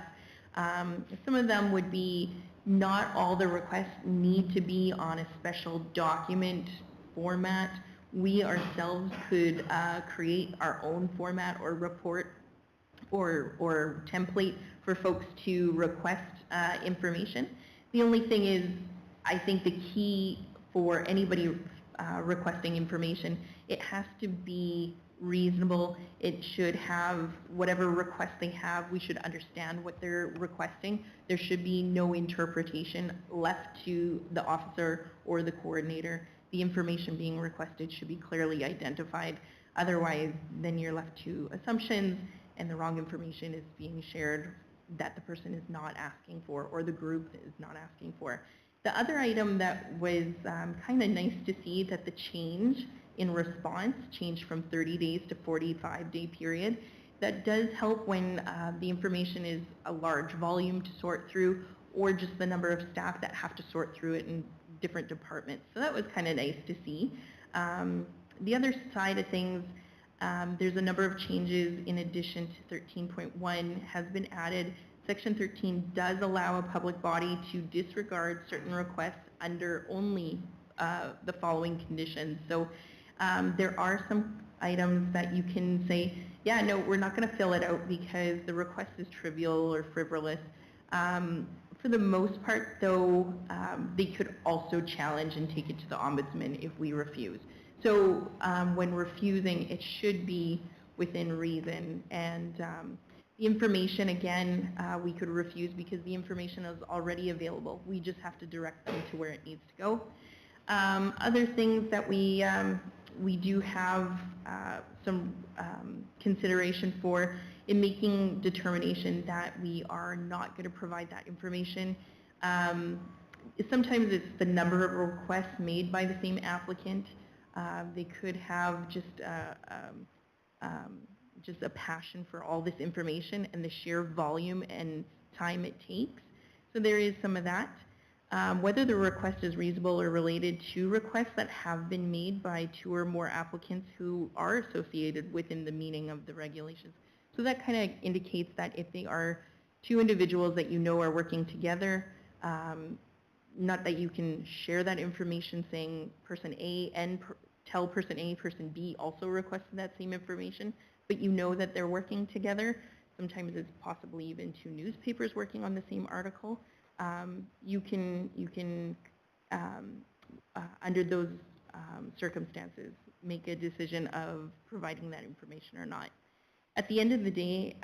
Some of them would be not all the requests need to be on a special document format. We ourselves could create our own format or report or template for folks to request information. The only thing is, I think the key for anybody requesting information, it has to be reasonable. It should have whatever request they have. We should understand what they're requesting. There should be no interpretation left to the officer or the coordinator. The information being requested should be clearly identified. Otherwise, then you're left to assumptions and the wrong information is being shared that the person is not asking for or the group is not asking for. The other item that was kind of nice to see that the change in response changed from 30 days to 45-day period. That does help when the information is a large volume to sort through or just the number of staff that have to sort through it in different departments. So that was kind of nice to see. The other side of things, there's a number of changes in addition to 13.1 has been added. Section 13 does allow a public body to disregard certain requests under only the following conditions. So there are some items that you can say, yeah, no, we're not going to fill it out because the request is trivial or frivolous. For the most part, though, they could also challenge and take it to the ombudsman if we refuse. So when refusing, it should be within reason. And the information, again, we could refuse because the information is already available. We just have to direct them to where it needs to go. Other things that we do have some consideration for in making determination that we are not going to provide that information. Sometimes it's the number of requests made by the same applicant. They could have just a passion for all this information and the sheer volume and time it takes. So there is some of that. Whether the request is reasonable or related to requests that have been made by 2 or more applicants who are associated within the meaning of the regulations. So that kind of indicates that if they are 2 individuals that you know are working together, not that you can share that information saying person A and tell person A, person B also requested that same information, but you know that they're working together. Sometimes it's possibly even 2 newspapers working on the same article. You can under those circumstances, make a decision of providing that information or not. At the end of the day,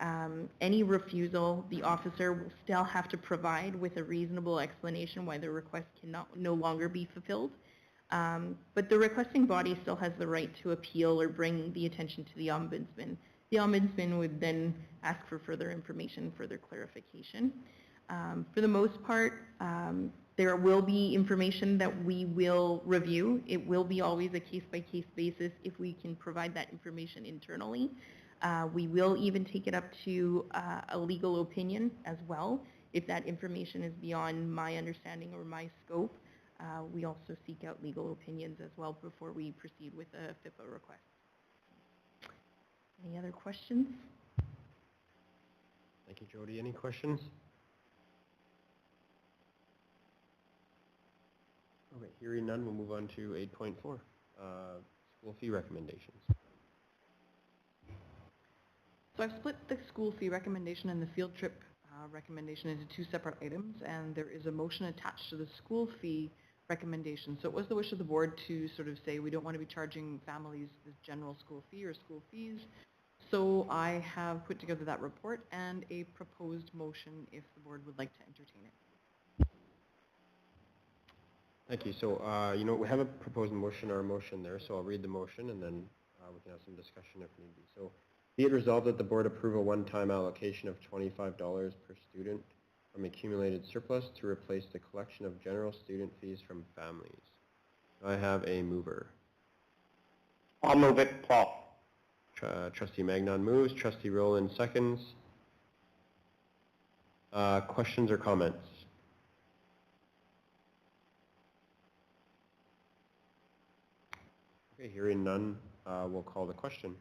any refusal, the officer will still have to provide with a reasonable explanation why the request cannot no longer be fulfilled. But the requesting body still has the right to appeal or bring the attention to the ombudsman. The ombudsman would then ask for further information, further clarification. For the most part, there will be information that we will review. It will be always a case-by-case basis if we can provide that information internally. We will even take it up to a legal opinion as well. If that information is beyond my understanding or my scope, we also seek out legal opinions as well before we proceed with a FIPA request. Any other questions? Thank you, Jody. Any questions? Okay, hearing none, we'll move on to 8.4, school fee recommendations. So I've split the school fee recommendation and the field trip recommendation into 2 separate items, and there is a motion attached to the school fee recommendation. So it was the wish of the board to sort of say we don't want to be charging families the general school fee or school fees. So I have put together that report and a proposed motion if the board would like to entertain it. Thank you. So, you know, we have a proposed motion or a motion there, so I'll read the motion and then we can have some discussion if need be. So, be it resolved that the board approve a one-time allocation of $25 per student from accumulated surplus to replace the collection of general student fees from families. I have a mover. I'll move it, Paul. Trustee Magnon moves. Trustee Rowland seconds. Questions or comments? Okay, hearing none, we'll call the question.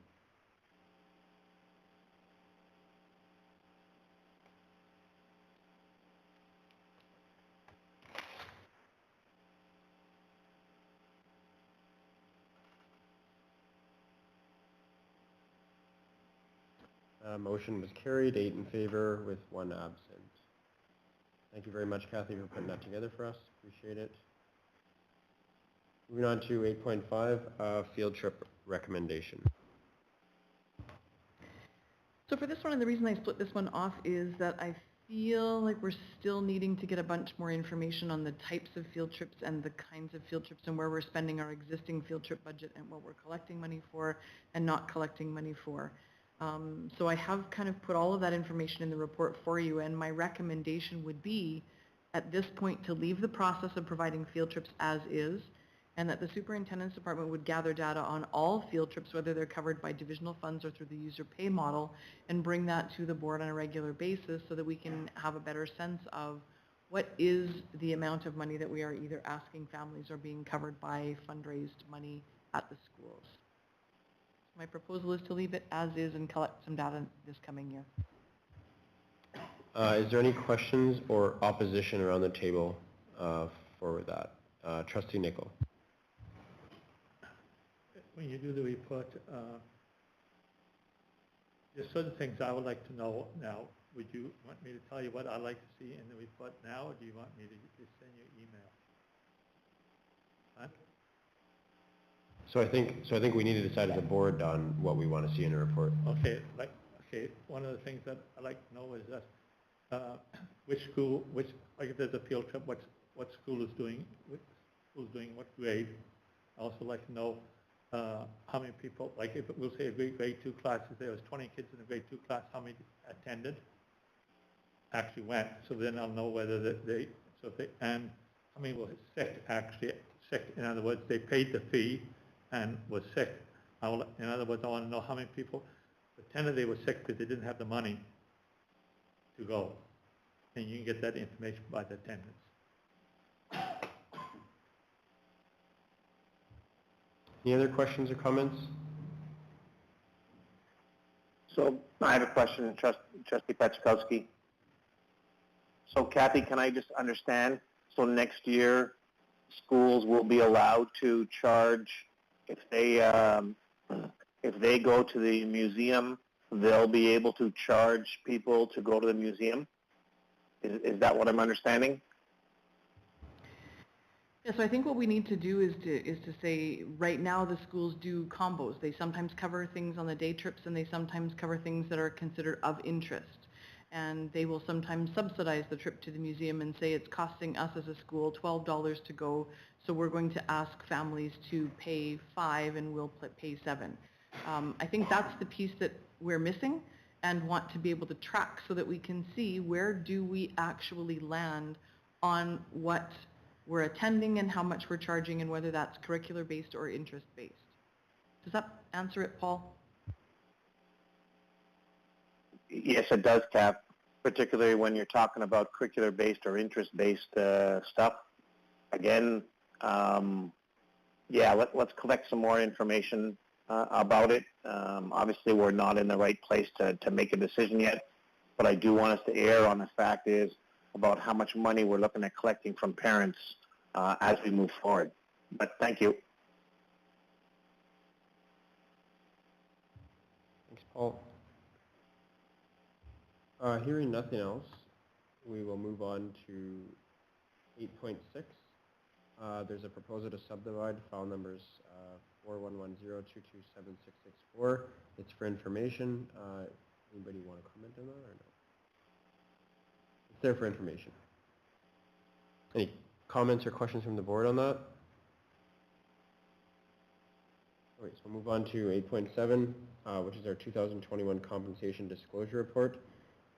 Motion was carried, 8 in favor with 1 absent. Thank you very much, Kathy, for putting that together for us. Appreciate it. Moving on to 8.5, field trip recommendation. So for this one, and the reason I split this one off is that I feel like we're still needing to get a bunch more information on the types of field trips and the kinds of field trips and where we're spending our existing field trip budget and what we're collecting money for and not collecting money for. So I have kind of put all of that information in the report for you, and my recommendation would be at this point to leave the process of providing field trips as is, and that the superintendent's department would gather data on all field trips, whether they're covered by divisional funds or through the user pay model, and bring that to the board on a regular basis so that we can have a better sense of what is the amount of money that we are either asking families or being covered by fundraised money at the schools. My proposal is to leave it as is and collect some data this coming year. Is there any questions or opposition around the table for that? Trustee Nicol. When you do the report, there's certain things I would like to know now. Would you want me to tell you what I'd like to see in the report now, or do you want me to just send you an email? Huh? So I think we need to decide as a board on what we want to see in a report. Okay, one of the things that I'd like to know is that which school, like if there's a field trip, what school is doing, what grade. I also like to know how many people, like if we'll say a grade 2 class, if there was 20 kids in a grade 2 class, how many attended, actually went, so then I'll know whether and how many were sick, in other words, they paid the fee and was sick. In other words, I want to know how many people pretended they were sick because they didn't have the money to go. And you can get that information by the attendance. Any other questions or comments? So I have a question, Trustee Pachkowski. So Kathy, can I just understand? So next year, schools will be allowed to charge if they go to the museum, they'll be able to charge people to go to the museum. Is that what I'm understanding? Yeah, so I think what we need to do is to say right now the schools do combos. They sometimes cover things on the day trips and they sometimes cover things that are considered of interest. And they will sometimes subsidize the trip to the museum and say it's costing us as a school $12 to go, so we're going to ask families to pay $5 and we'll pay $7. I think that's the piece that we're missing and want to be able to track so that we can see where do we actually land on what we're attending and how much we're charging and whether that's curricular based or interest based. Does that answer it, Paul? Yes, it does, Cap, particularly when you're talking about curricular based or interest based stuff. Again, yeah, let's collect some more information about it. Obviously, we're not in the right place to make a decision yet, but I do want us to err on the fact is about how much money we're looking at collecting from parents as we move forward. But thank you. Thanks, Paul. Hearing nothing else, we will move on to 8.6. There's a proposal to subdivide file numbers 4110227664. It's for information. Anybody want to comment on that or no? It's there for information. Any comments or questions from the board on that? Okay, so we'll move on to 8.7, which is our 2021 compensation disclosure report.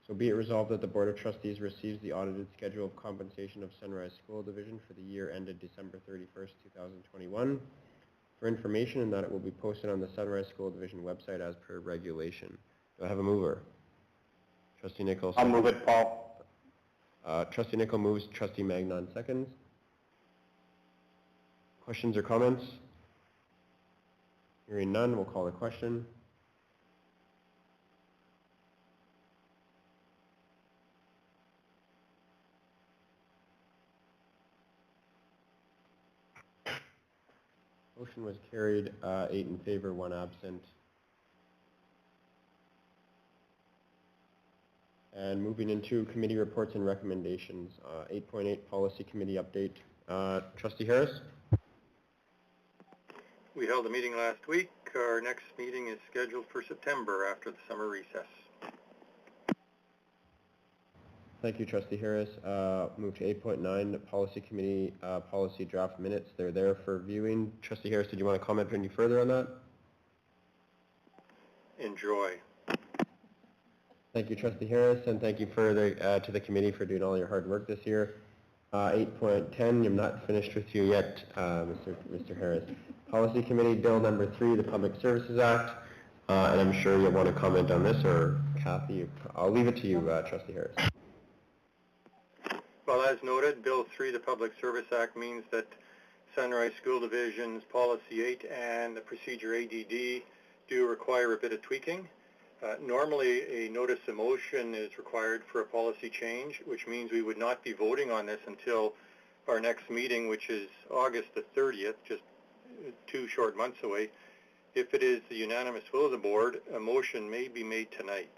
So be it resolved that the Board of Trustees receives the audited schedule of compensation of Sunrise School Division for the year ended December 31st, 2021 for information, and that it will be posted on the Sunrise School Division website as per regulation. Do I have a mover? Trustee Nicol. I'll move it, Paul. Trustee Nicol moves, Trustee Magnan seconds. Questions or comments? Hearing none, we'll call the question. Motion was carried, 8 in favor, 1 absent. And moving into committee reports and recommendations, 8.8 policy committee update. Trustee Harris? We held a meeting last week. Our next meeting is scheduled for September after the summer recess. Thank you, Trustee Harris. Move to 8.9, policy committee policy draft minutes. They're there for viewing. Trustee Harris, did you want to comment any further on that? Enjoy. Thank you, Trustee Harris, and thank you for to the committee for doing all your hard work this year. 8.10, I'm not finished with you yet, Mr. Harris. Policy Committee Bill number 3, the Public Services Act, and I'm sure you'll want to comment on this, or Kathy, I'll leave it to you, Trustee Harris. Well, as noted, Bill 3, the Public Service Act, means that Sunrise School Division's Policy 8 and the Procedure ADD do require a bit of tweaking. Normally, a notice of motion is required for a policy change, which means we would not be voting on this until our next meeting, which is August the 30th, just 2 short months away. If it is the unanimous will of the board, a motion may be made tonight.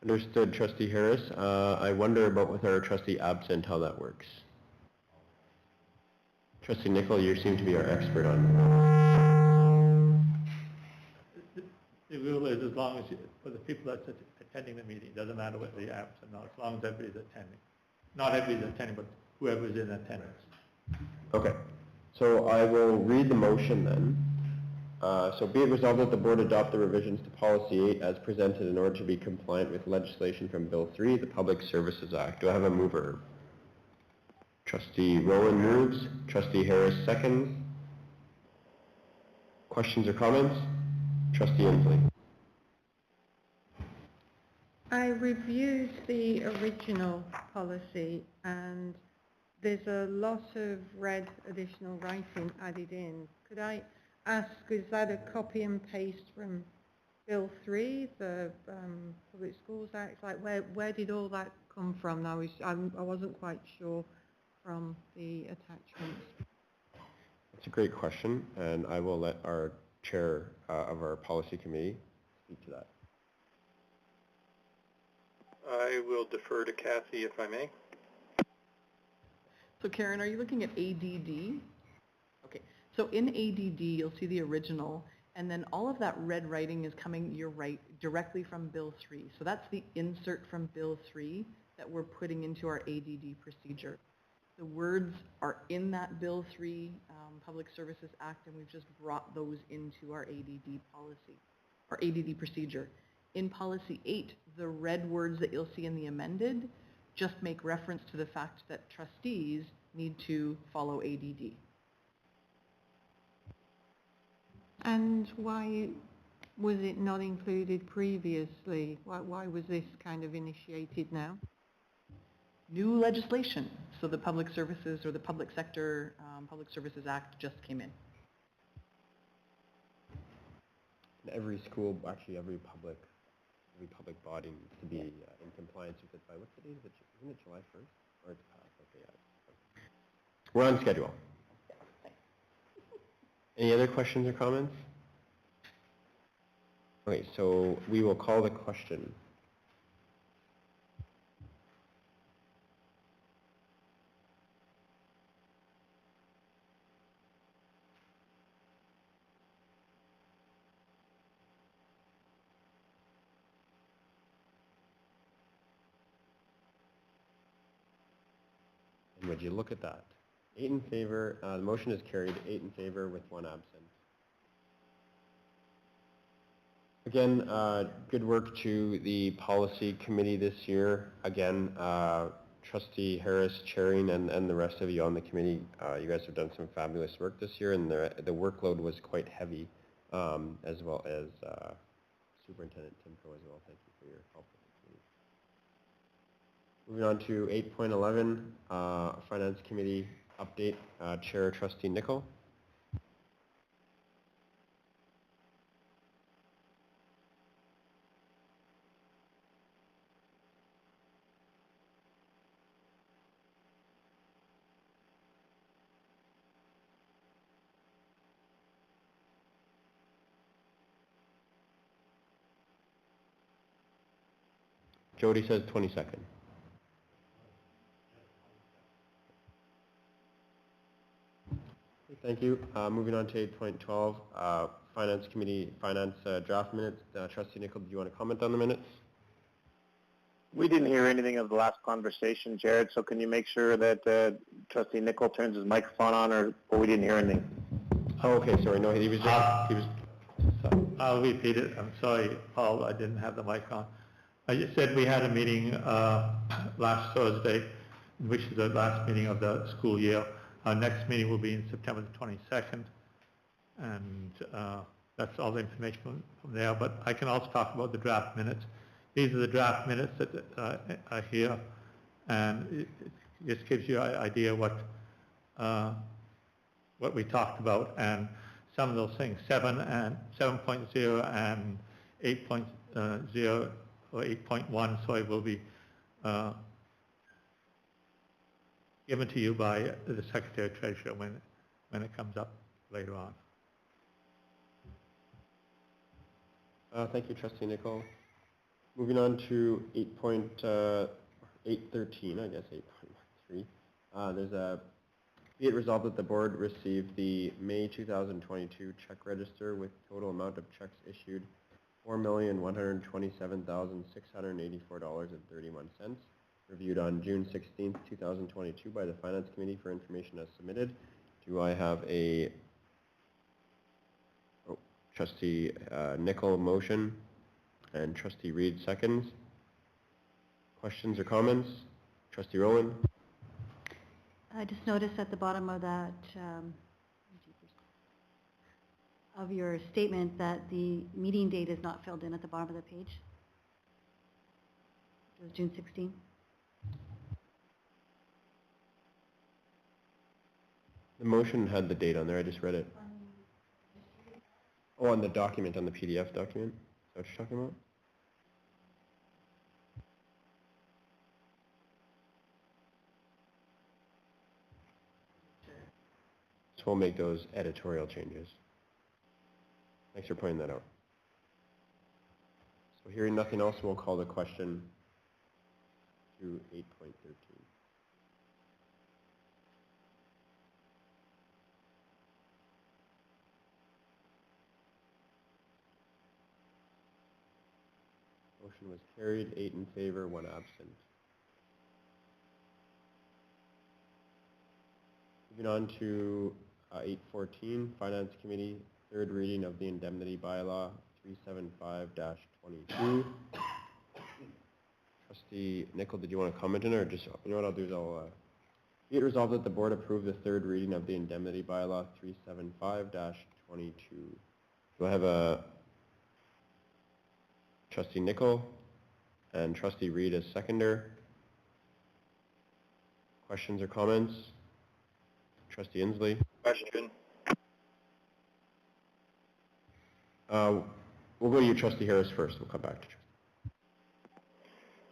Understood, Trustee Harris. I wonder about with our trustee absent how that works. Trustee Nicol, you seem to be our expert on. The rule is as long as, for the people that's attending the meeting, doesn't matter whether they're absent or not, as long as everybody's attending. Not everybody's attending, but whoever's in attendance. Okay, so I will read the motion then. So be it resolved that the board adopt the revisions to Policy 8 as presented in order to be compliant with legislation from Bill 3, the Public Services Act. Do I have a mover? Trustee Rowland moves. Trustee Harris seconds. Questions or comments? Trustee Inslee. I reviewed the original policy and there's a lot of red additional writing added in. Could I ask, is that a copy and paste from Bill 3, the Public Schools Act? Like where did all that come from? I wasn't quite sure from the attachments. That's a great question, and I will let our chair of our policy committee speak to that. I will defer to Kathy if I may. So Karen, are you looking at ADD? Okay, so in ADD, you'll see the original, and then all of that red writing is coming, you're right, directly from Bill 3. So that's the insert from Bill 3 that we're putting into our ADD procedure. The words are in that Bill 3 Public Services Act, and we've just brought those into our ADD policy, or ADD procedure. In Policy 8, the red words that you'll see in the amended just make reference to the fact that trustees need to follow ADD. And why was it not included previously? Why was this kind of initiated now? New legislation. So the Public Services or the Public Sector Public Services Act just came in. Every school, actually every public body needs to be in compliance with it by, what's the date of it? Isn't it July 1st? Or it's past? Okay, yeah. We're on schedule. Any other questions or comments? Okay, so we will call the question. And would you look at that? 8 in favor, the motion is carried, 8 in favor with 1 absent. Again, good work to the policy committee this year. Again, Trustee Harris chairing and the rest of you on the committee, you guys have done some fabulous work this year, and the workload was quite heavy, as well as Superintendent Timko as well. Thank you for your help. Moving on to 8.11, Finance Committee update, Chair Trustee Nicol. Jody says 22nd. Thank you. Moving on to 8.12, Finance Committee, Finance draft minutes. Trustee Nicol, do you want to comment on the minutes? We didn't hear anything of the last conversation, Jared, so can you make sure that Trustee Nicol turns his microphone on, or we didn't hear anything? Oh, okay, sorry, no, he was just, I'll repeat it. I'm sorry, Paul, I didn't have the mic on. I just said we had a meeting last Thursday, which is the last meeting of the school year. Our next meeting will be in September the 22nd, and that's all the information from there. But I can also talk about the draft minutes. These are the draft minutes that are here, and it just gives you an idea what we talked about, and some of those things, 7.0 and 8.0 or 8.1, so it will be given to you by the Secretary Treasurer when it comes up later on. Thank you, Trustee Nicol. Moving on to 8.13, I guess 8.13. There's a be it resolved that the board received the May 2022 check register with total amount of checks issued $4,127,684.31, reviewed on June 16th, 2022 by the Finance Committee for information as submitted. Do I have a Trustee Nicol motion and Trustee Reed seconds? Questions or comments? Trustee Rowland? I just noticed at the bottom of that, of your statement, that the meeting date is not filled in at the bottom of the page. It was June 16th. The motion had the date on there, I just read it. Oh, on the document, on the PDF document? Is that what you're talking about? So we'll make those editorial changes. Thanks for pointing that out. So hearing nothing else, we'll call the question to 8.13. Motion was carried, 8 in favor, 1 absent. Moving on to 8.14, Finance Committee, third reading of the Indemnity Bylaw 375-22. Trustee Nicol, did you want to comment on it, or just, you know what I'll do is I'll, be it resolved that the board approve the third reading of the Indemnity Bylaw 375-22. Do I have a Trustee Nicol and Trustee Reed as seconder? Questions or comments? Trustee Inslee? Question. We'll go to you, Trustee Harris, first. We'll come back to Trustee.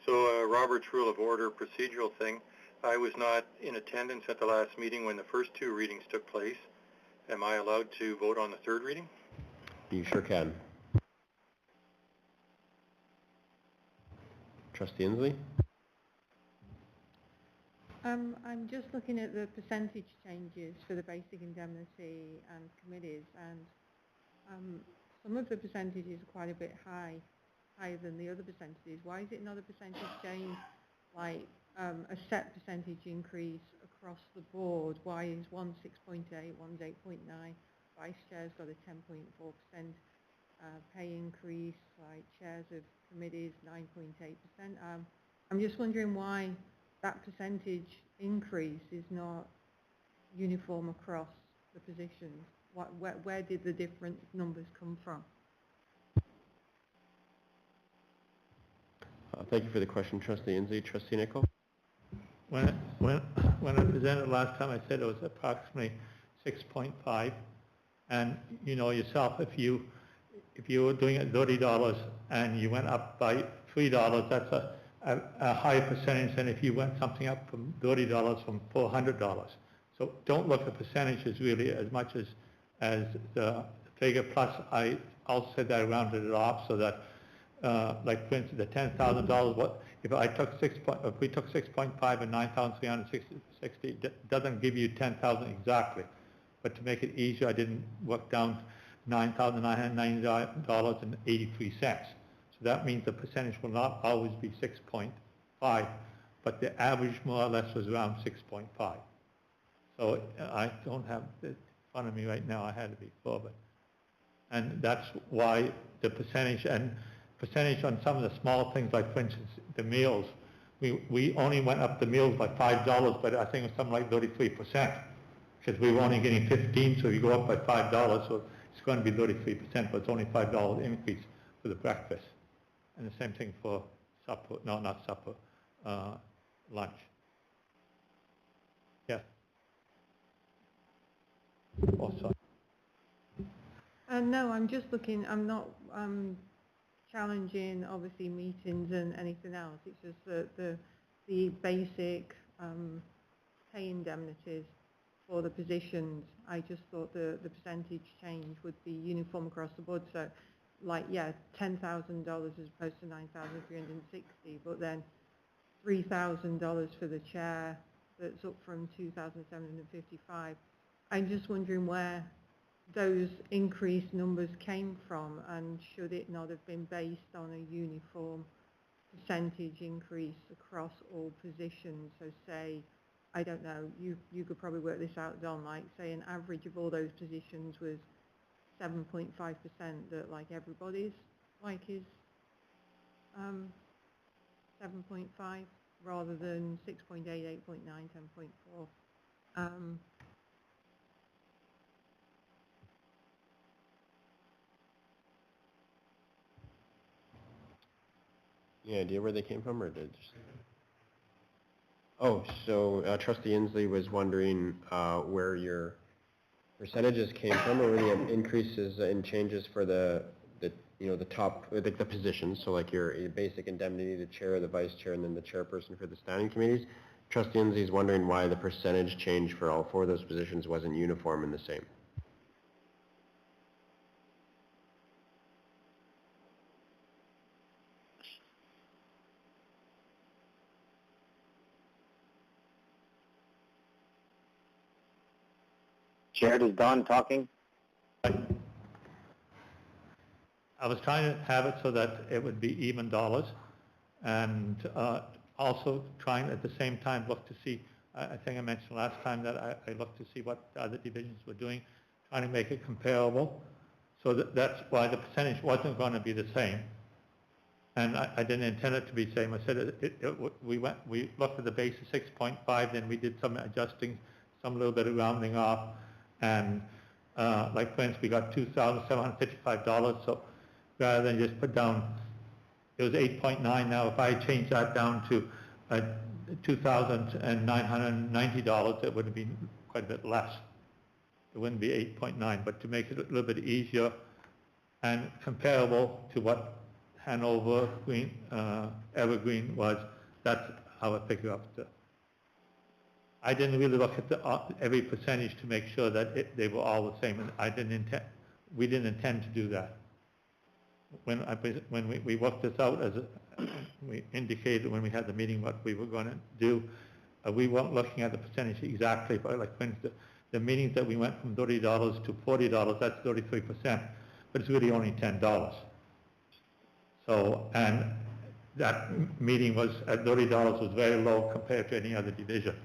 So, Robert's Rule of Order procedural thing. I was not in attendance at the last meeting when the first 2 readings took place. Am I allowed to vote on the third reading? You sure can. Trustee Inslee? I'm just looking at the percentage changes for the basic indemnity and committees, and some of the percentages are quite a bit higher than the other percentages. Why is it not a percentage change, like a set percentage increase across the board? Why is one 6.8, one's 8.9, vice chair's got a 10.4% pay increase, like chairs of committees 9.8%? I'm just wondering why that percentage increase is not uniform across the positions. Where did the different numbers come from? Thank you for the question, Trustee Inslee. Trustee Nicol? When I presented last time, I said it was approximately 6.5, and you know yourself, if you were doing it $30 and you went up by $3, that's a higher percentage than if you went something up from $30 from $400. So don't look at percentages really as much as the figure. Plus, I also said that I rounded it off so that like for instance, the $10,000, what, if I took if we took 6.5 and 9,360, it doesn't give you 10,000 exactly. But to make it easier, I didn't work down $9,990.83. So that means the percentage will not always be 6.5, but the average more or less was around 6.5. So I don't have it in front of me right now, I had it before, but, and that's why the percentage on some of the small things, like for instance, the meals, we only went up the meals by $5, but I think it was something like 33%, because we were only getting 15, so if you go up by $5, so it's going to be 33%, but it's only $5 increase for the breakfast. And the same thing for supper, no, not supper, lunch. Yes. Also. No, I'm just looking, I'm not challenging obviously meetings and anything else. It's just that the basic pay indemnities for the positions, I just thought the percentage change would be uniform across the board. So like, yeah, $10,000 as opposed to $9,360, but then $3,000 for the chair, that's up from $2,755. I'm just wondering where those increased numbers came from, and should it not have been based on a uniform percentage increase across all positions? So say, I don't know, you could probably work this out, Don, like say an average of all those positions was 7.5%, that like everybody's like is 7.5 rather than 6.8, 8.9, 10.4. Any idea where they came from, or did just... Oh, so Trustee Inslee was wondering where your percentages came from, or were the increases and changes for the top, like the positions, so like your basic indemnity, the chair, the vice chair, and then the chairperson for the standing committees. Trustee Inslee is wondering why the percentage change for all four of those positions wasn't uniform and the same. Chair, is Don talking? I was trying to have it so that it would be even dollars, and also trying at the same time look to see, I think I mentioned last time that I looked to see what the other divisions were doing, trying to make it comparable. So that's why the percentage wasn't going to be the same. And I didn't intend it to be the same. I said we looked at the base of 6.5, then we did some adjusting, some little bit of rounding off, and like for instance, we got $2,755. So rather than just put down, it was 8.9. Now, if I change that down to $2,990, it would have been quite a bit less. It wouldn't be 8.9, but to make it a little bit easier and comparable to what Hanover Green, Evergreen was, that's how I figure out the. I didn't really look at every percentage to make sure that they were all the same, and we didn't intend to do that. When we worked this out, we indicated when we had the meeting what we were going to do, we weren't looking at the percentage exactly, but like for instance, the meetings that we went from $30 to $40, that's 33%, but it's really only $10. So, and that meeting was at $30 was very low compared to any other division.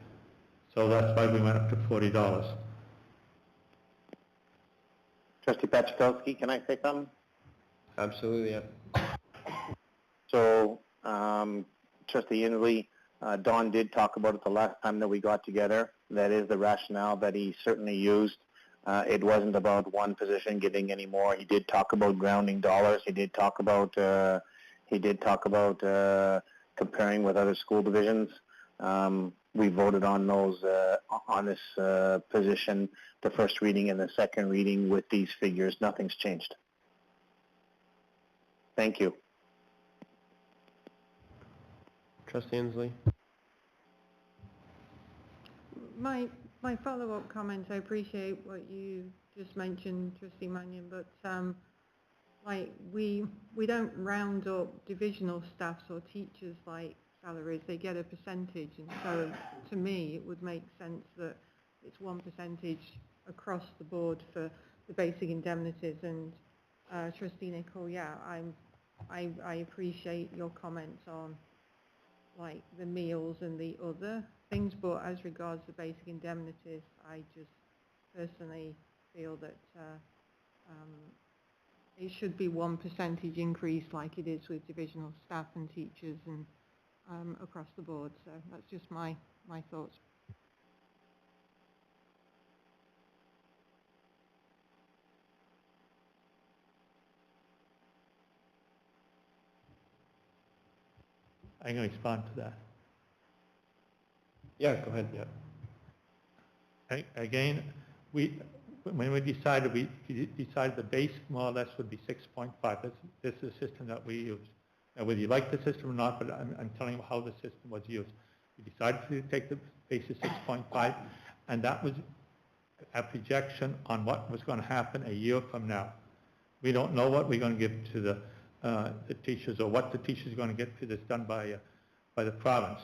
So that's why we went up to $40. Trustee Pachikowski, can I say something? Absolutely, yeah. So, Trustee Inslee, Don did talk about it the last time that we got together. That is the rationale that he certainly used. It wasn't about one position getting any more. He did talk about grounding dollars. He did talk about comparing with other school divisions. We voted on those on this position, the first reading and the second reading with these figures. Nothing's changed. Thank you. Trustee Inslee? My follow-up comment, I appreciate what you just mentioned, Trustee Mannion, but like we don't round up divisional staffs or teachers like salaries, they get a percentage, and so to me it would make sense that it's 1% across the board for the basic indemnities. And Trustee Nicholl, yeah, I appreciate your comments on like the meals and the other things, but as regards the basic indemnities, I just personally feel that it should be 1% increase like it is with divisional staff and teachers and across the board. So that's just my thoughts. I can respond to that. Yeah, go ahead, yeah. Again, when we decided the base more or less would be 6.5. This is the system that we use. Now, whether you like the system or not, but I'm telling you how the system was used. We decided to take the base of 6.5, and that was a projection on what was going to happen a year from now. We don't know what we're going to give to the teachers or what the teachers are going to get for this done by the province.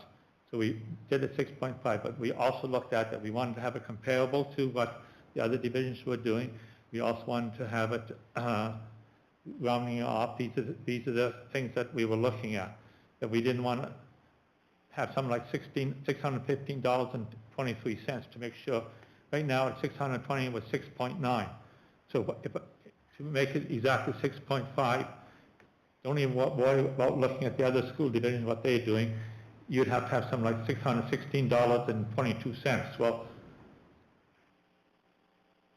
So we did a 6.5, but we also looked at that we wanted to have it comparable to what the other divisions were doing. We also wanted to have it rounding off. These are the things that we were looking at. That we didn't want to have something like $615.23 to make sure. Right now at 620 it was 6.9. So to make it exactly 6.5, don't even worry about looking at the other school divisions, what they're doing. You'd have to have something like $616.22. Well,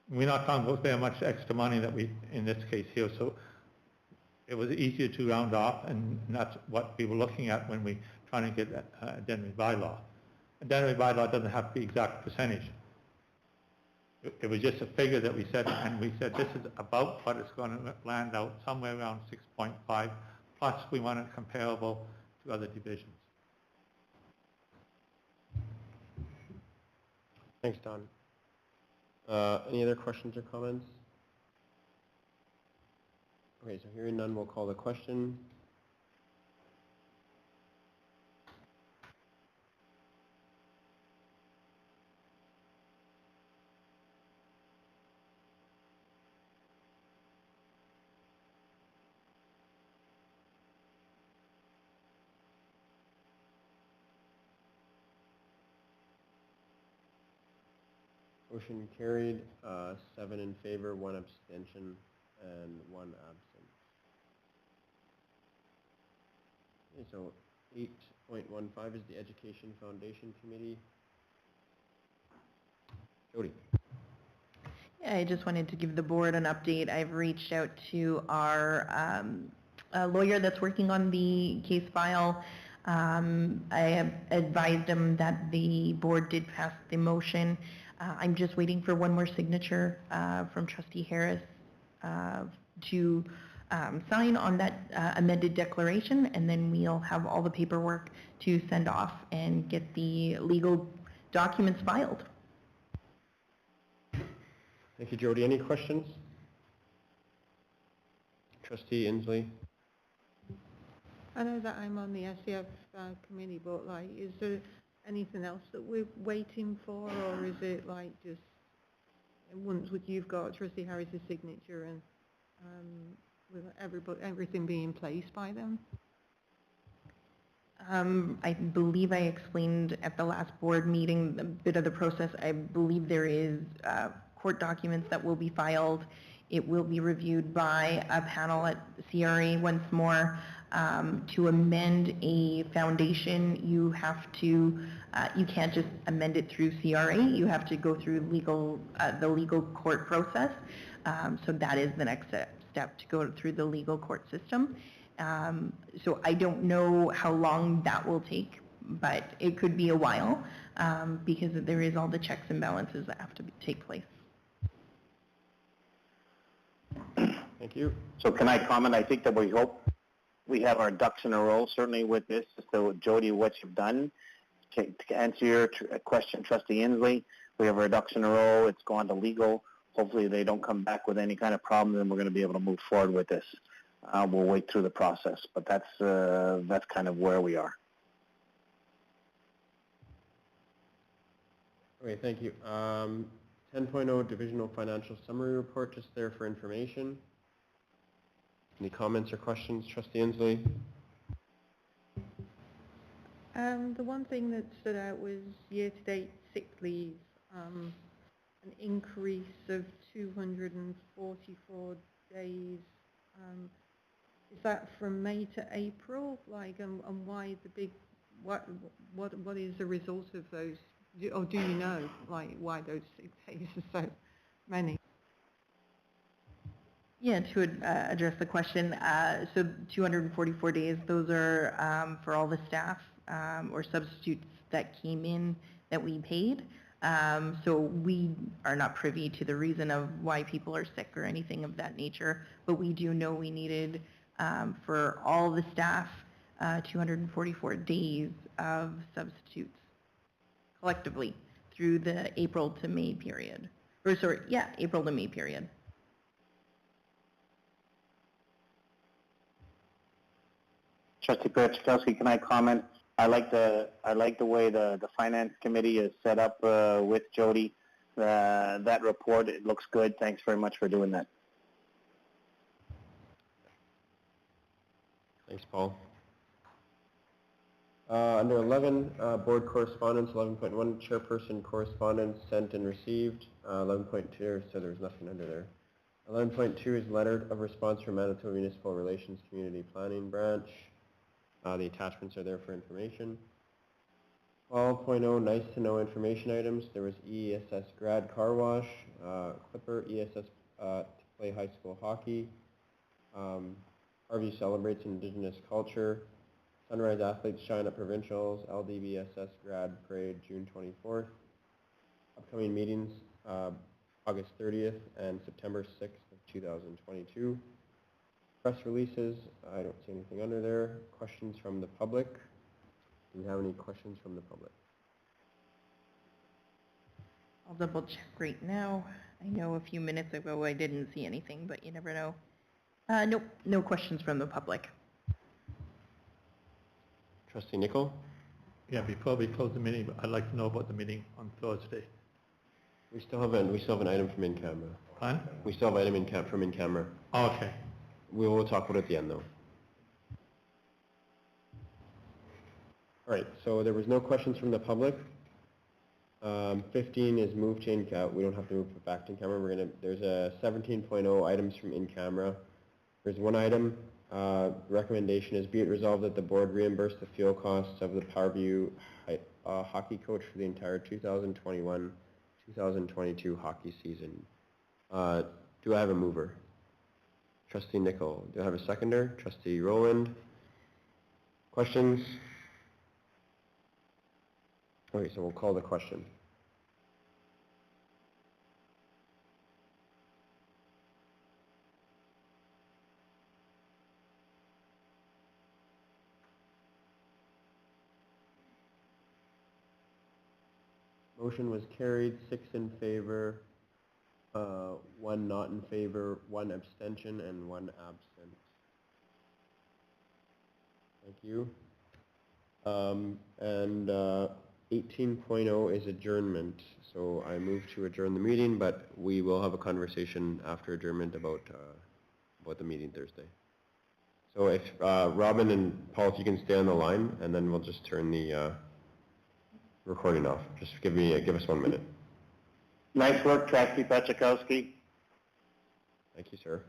we're not talking about very much extra money that we, in this case here, so it was easier to round off, and that's what we were looking at when we trying to get a indemnity bylaw. Indemnity bylaw doesn't have to be exact percentage. It was just a figure that we said, and we said this is about what it's going to land out, somewhere around 6.5, plus we want it comparable to other divisions. Thanks, Don. Any other questions or comments? Okay, so hearing none, we'll call the question. Motion carried, 7 in favor, 1 abstention, and 1 absent. Okay, so 8.15 is the Education Foundation Committee. Jody. Yeah, I just wanted to give the board an update. I've reached out to our lawyer that's working on the case file. I have advised him that the board did pass the motion. I'm just waiting for one more signature from Trustee Harris to sign on that amended declaration, and then we'll have all the paperwork to send off and get the legal documents filed. Thank you, Jody. Any questions? Trustee Inslee. I know that I'm on the SCF committee, but like, is there anything else that we're waiting for, or is it like just once you've got Trustee Harris's signature and with everything being in place by then? I believe I explained at the last board meeting a bit of the process. I believe there is court documents that will be filed. It will be reviewed by a panel at CRA once more. To amend a foundation, you have to, you can't just amend it through CRA. You have to go through the legal court process. So that is the next step, to go through the legal court system. So I don't know how long that will take, but it could be a while because there is all the checks and balances that have to take place. Thank you. So can I comment? I think that we hope we have our ducks in a row, certainly with this. So Jody, what you've done, to answer your question, Trustee Inslee, we have our ducks in a row. It's gone to legal. Hopefully they don't come back with any kind of problem, and we're going to be able to move forward with this. we'll wait through the process. But that's kind of where we are. Okay, thank you. 10.0 Divisional Financial Summary Report, just there for information. Any comments or questions, Trustee Inslee? The one thing that stood out was year-to-date sick leave, an increase of 244 days. Is that from May to April? Like, and why the big? What is the result of those? Or do you know, like, why those sick days are so many? Yeah, to address the question, so 244 days, those are for all the staff or substitutes that came in that we paid. So we are not privy to the reason of why people are sick or anything of that nature, but we do know we needed for all the staff 244 days of substitutes collectively through the April to May period. Or sorry, yeah, April to May period. Trustee Petrzakowski, can I comment? I like the way the Finance Committee is set up with Jody. That report, it looks good. Thanks very much for doing that. Thanks, Paul. Under 11, Board Correspondence, 11.1, Chairperson Correspondence sent and received. 11.2, so there's nothing under there. 11.2 is Letter of Response from Manitoba Municipal Relations Community Planning Branch. The attachments are there for information. 12.0, nice to know information items. There was ESS grad car wash, Clipper, ESS to play high school hockey. Harvey celebrates Indigenous culture. Sunrise Athletes Shine at Provincials, LDBSS grad parade June 24th. Upcoming meetings August 30th and September 6th of 2022. Press releases, I don't see anything under there. Questions from the public. Do we have any questions from the public? I'll double check right now. I know a few minutes ago I didn't see anything, but you never know. Nope, no questions from the public. Trustee Nicol? Yeah, before we close the meeting, I'd like to know about the meeting on Thursday. We still have an item from in camera. Fine? We still have an item from in camera. Oh, okay. We will talk about it at the end, though. All right, so there was no questions from the public. 15 is move to in-camera. We don't have to move it back to in-camera. There's a 17.0 items from in-camera. There's one item. Recommendation is be it resolved that the board reimburse the fuel costs of the Powerview hockey coach for the entire 2021-2022 hockey season. Do I have a mover? Trustee Nicol. Do I have a seconder? Trustee Rowland. Questions? Okay, so we'll call the question. Motion was carried, 6 in favor, 1 not in favor, 1 abstention, and 1 absent. Thank you. 18.0 is adjournment, so I move to adjourn the meeting, but we will have a conversation after adjournment about the meeting Thursday. So if Robin and Paul, if you can stay on the line, and then we'll just turn the recording off. Just give us 1 minute. Nice work, Trustee Petrzakowski. Thank you, sir.